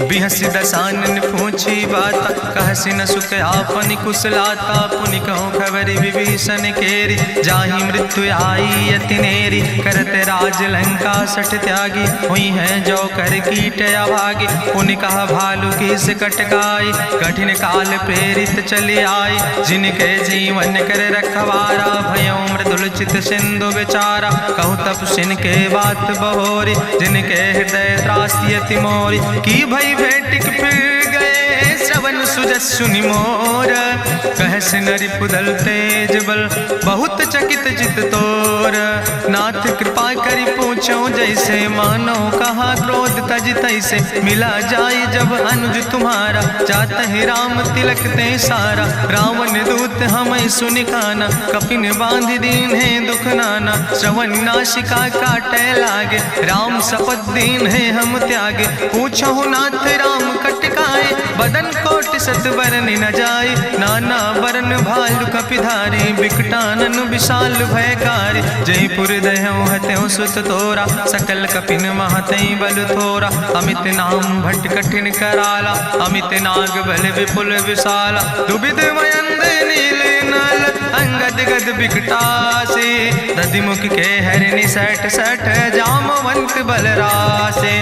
बिहस दसानन पूछी बाता, कहसि न सुख आपन कुशलाता। पुनि कहूँ खबर विभीषण केरी, जाहि मृत्यु आई अति नेरी। करत राज लंका सठ त्यागी, हुई है जो कर कीट अभागी। पुनि कहा भालू किस कटकाई, कठिन काल प्रेरित चली आई। जिनके जीवन कर रखवारा, भयो मृदुल चित सिंधु विचारा। कहूँ तपसिन के बात बहोरी, जिनके हृदय त्रासी अति मोरी। की भई भेटिक फिर गए, श्रवण सुजस सुनि मोर। कहस नरि पुदल तेज बल, बहुत चकित चित तोर। नाथ कृपा करि पूछो जैसे, मानो कहा क्रोध तज तैसे। मिला जाय जब अनुज तुम्हारा, जात है राम तिलक ते सारा। रावण दूत हमें सुनि काना, कपिन बांध दीन है दुख नाना। श्रवण नासिका काटे लागे, राम शपथ दीन है हम त्यागे। पूछो नाथ राम कटकाए, बदन कोटि सत बरन न जाए। नाना बरन भालु कपिधारी, बिकटानन विशाल भयकारी। जयपुर दह्यों हत्यों सुत तोरा, सकल कपिन महतई बल थोरा। अमित नाम भट्ट कठिन कराला, अमित नाग बल विपुल विशाला। दुबिध मयंद नील नल, अंगद गद बिकटासे। दधिमुख के हरिणि सठ सठ, जामवंत बलरासे।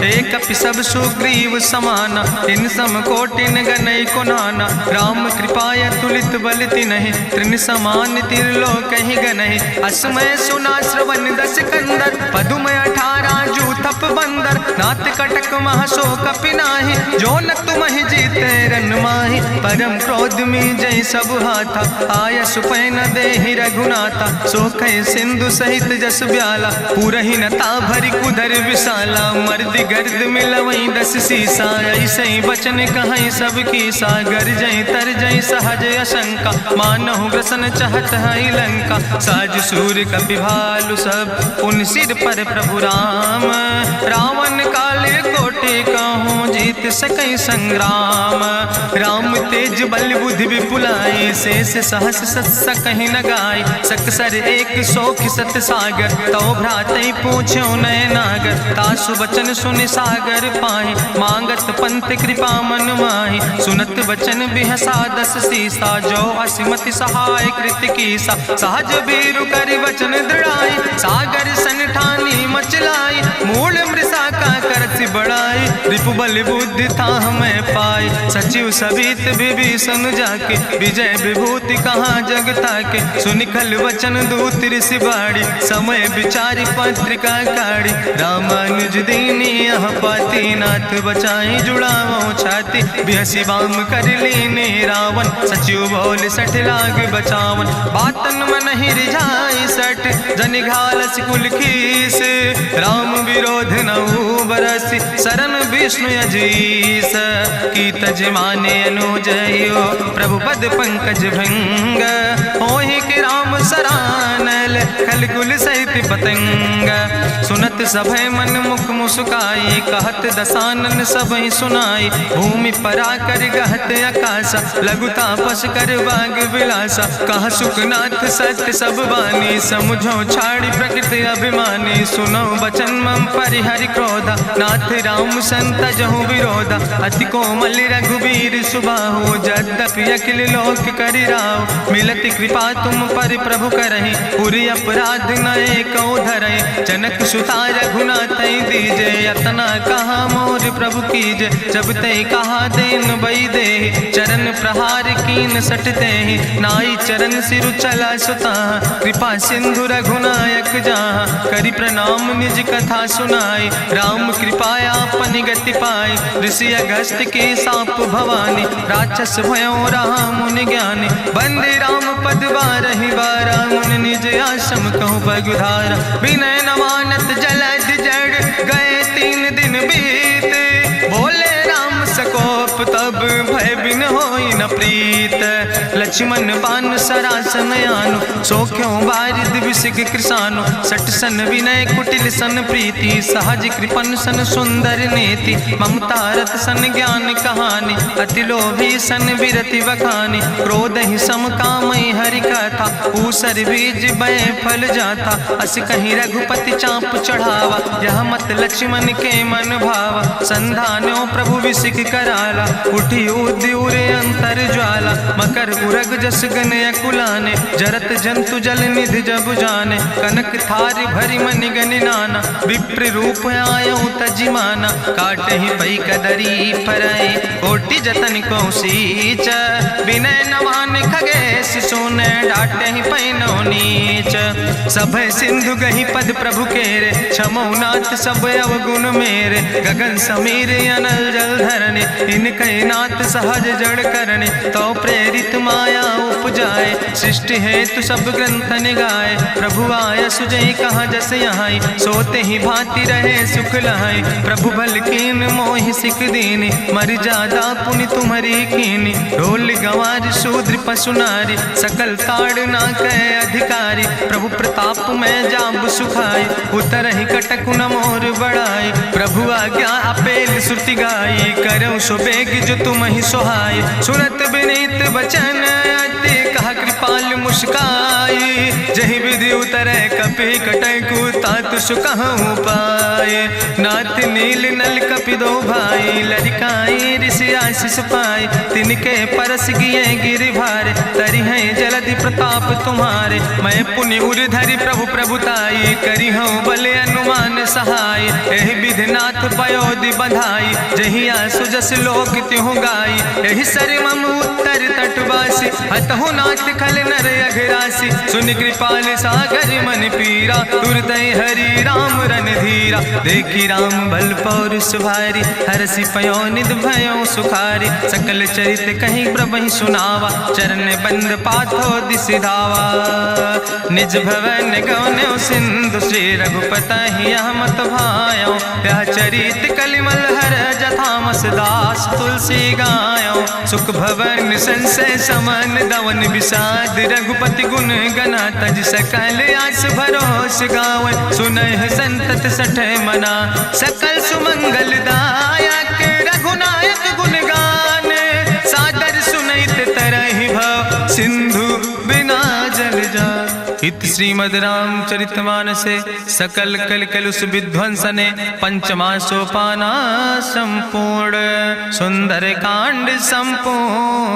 एक कपि सब सुग्रीव समाना, इन सम कोटिन गनई को नाना। राम कृपाय तुलित बल तिन्हि, त्रिन समान तिरलोक ही गनहि। असमय सुना श्रवण दस कंदर, पदुम 18 जूथप बंदर। नाथ कटक महसो कपि नाही, जो न तुमहि जीते रन माही। परम क्रोध में जय सब हाथा, आय सुपै न देहि रघुनाथा। सोखै सिंधु सहित जस ब्याला, पूरहि न ता भरि कुधर विशाला। मर्द गर्द मिलवई 10 सीसा, ऐसे बचन कहई सब की सागर। जय तर जय सहज अशंका, मानहु ग्रसन चाहत है लंका। साज सूर कपि भालु सब, पुन सिर पर प्रभु राम। रावण काले कोटि कहूँ, जीत सकई संग्राम। राम तेज बल बुद्धि विपुलाई, शेष सहस सत्स कहीं न गाय। सकसर 100 सत सागर, तो भ्रातई पूछो नय नागर। तासु बचन सुनि सागर पाहि, मांगत पंथ कृपा मन माहि। सुनत बचन बिहसा 10 सीसा, जो असिमति सहाय कृत कीसा। सहज बीरु करि वचन दृढ़ाई, सागर सन ठानी मचलाई। मूल मृषा का करसि बड़ाई, रिपु बल बुद्धि था हमें पाई। सचिव सबित विभीषण जाके विजय विभूति कहाँ जग ताके। सुनि खल वचन दूत ऋषि बाड़ी समय विचारी पत्रिका काढ़ी। रामानुज दीनी यह पाती नाथ बचाई जुड़ावो छाती। बिहसी बाम कर लीने रावण सचिव बोल सठ लाग बचावन। बातन मन ही रिझाई सठ जनि घालस कुल खीस। राम विरोध नऊ बरसी शरण विष्णु अजीस। की तज माने अनुजयो प्रभु पद पंकज भंग। होहि के राम सरानल खल कुल सहित पतंग। सुनत सभय मन मुख मुस्काई कहत दसानन सबहि सुनाई। भूमि परा कर गहत आकाशा लघु तापस कर बाग विलासा। कहा सुखनाथ सत्य सब बानी समुझो छाड़ी प्रकृति अभिमानी। सुनो बचन मम परिहरि क्रोधा नाथ राम संत जहु विरोधा। अति कोमल रघुबीर सुबाहु यद्यपि अखिल लोक करि राव। मिलति कृपा तुम पर प्रभु करहि पुरि अपराध नए कौ धरहि। जनक सुता रघुनाथ दीजे यतना कहा मोर प्रभु कीजे। जब ते कहा देन बई दे चरण प्रहार कीन सटते ही। नाई चरण सिरु चला सुता कृपा सिंधु रघुनायक जहाँ। करि प्रणाम निज कथा सुनाई राम कृपाया अपनी गति पाई। ऋषि अगस्त के साप भवानी राक्षस भयो रहा मुनि ज्ञानी। बंदे राम पद बारहि बारा मुनि निज आश्रम कहु पगुधारा। विनय न मानत जलद जड़ गए 3 दिन बीते। बोले राम सकोप तब भय बिन होई न प्रीत। लक्ष्मण बान सरासन आनु सोख्यो बारिद विसिक कृसानु। सठ सन विनय कुटिल सन प्रीति सहज कृपन सन सुंदर नेति। ममता रत सन ज्ञान कहानी अति लोभी सन विरति बखानी। क्रोध ही सम कामई हरि कथा ऊसर बीज बय फल जाता। अस कहीं रघुपति चाप चढ़ावा यह मत लक्ष्मण के मन भावा। संधान्यो प्रभु विसिक कराला उठी उद्यूरे अंतर ज्वाला। मकर उरग जस गन अकुलाने जरत जंतु जल निधि जब जाने। कनक थारी भरी मनि गनि नाना विप्र रूप आयो तजिमाना। काटे ही पई कदरी फरई कोटि जतन को सींच। विनय नवान खगेश सुने डाटे ही पैनो नीच। सब सिंधु गही पद प्रभु केरे क्षमो नाथ सब अवगुण मेरे। गगन समीर अनल जल धरने इनके नाथ सहज जड़ करने। तो प्रेरित माया उपजाए सृष्टि हेतु सब ग्रंथ निगाए। प्रभु आय सुजई कहाँ जस यहाँ सोते ही भांति रहे सुख लहाई। प्रभु भल कीन मोहि सिख दीनी मर जादा पुनि तुम्हारी कीनी। ढोल गंवार शूद्र पशु नारी सकल ताड़ ना कहे अधिकारी। प्रभु प्रताप में जाब सुखाई उतर ही कटक न मोर बढ़ाई। प्रभु आज्ञा अपेल श्रुति गाई करो सो बेग जो तुम ही सोहाई। सुनत विनीत बचन अति कहा कृपाल मुस्काई। जही विधि उतरे कपि कटकु तात सुकहु पाए। नाथ नील नल कपि दो भाई लड़काई ऋषि आशीष पाए। तिनके परस गिए गिरि भारे तरि है जलधि प्रताप तुम्हारे। मैं पुनि उर धरि प्रभु प्रभुताई करी हूँ बल अनुमान सहाय। एहि विधिनाथ पयोधि बधाई जहिया सुजस लोक त्यों गाई। एहि सर मम उत्तर तटवासी हतहु नाथ खल नर अघरासी। सुन कृपाल सागर मन पीरा तुरत हरि राम रन धीरा। देखी राम बल पौरुष भारी हरसि पयो निध भयो सुखारी। सकल चरित कहीं प्रभु सुनावा चरण बंद पाथो दिसि धावा। निज भवन गौन्यो सिंधु श्री रघुपति यह मत भायो। यह चरित कलिमल हर जथामस दास तुलसी गायो। सुख भवन संशय समन दवन विषाद रघुपति गुण गना तज सकल आस भरोस गावे। सुनहि संतत सठ मना सकल सुमंगल दायक। रघुनायक गुण गाने सादर सुनैत तरहि भव सिंधु बिना जल जा। इत श्रीमद् रामचरितमानसे सकल कल कलुष विध्वंसने पंचमा सोपाना संपूर्ण। सुंदर कांड संपूर्ण।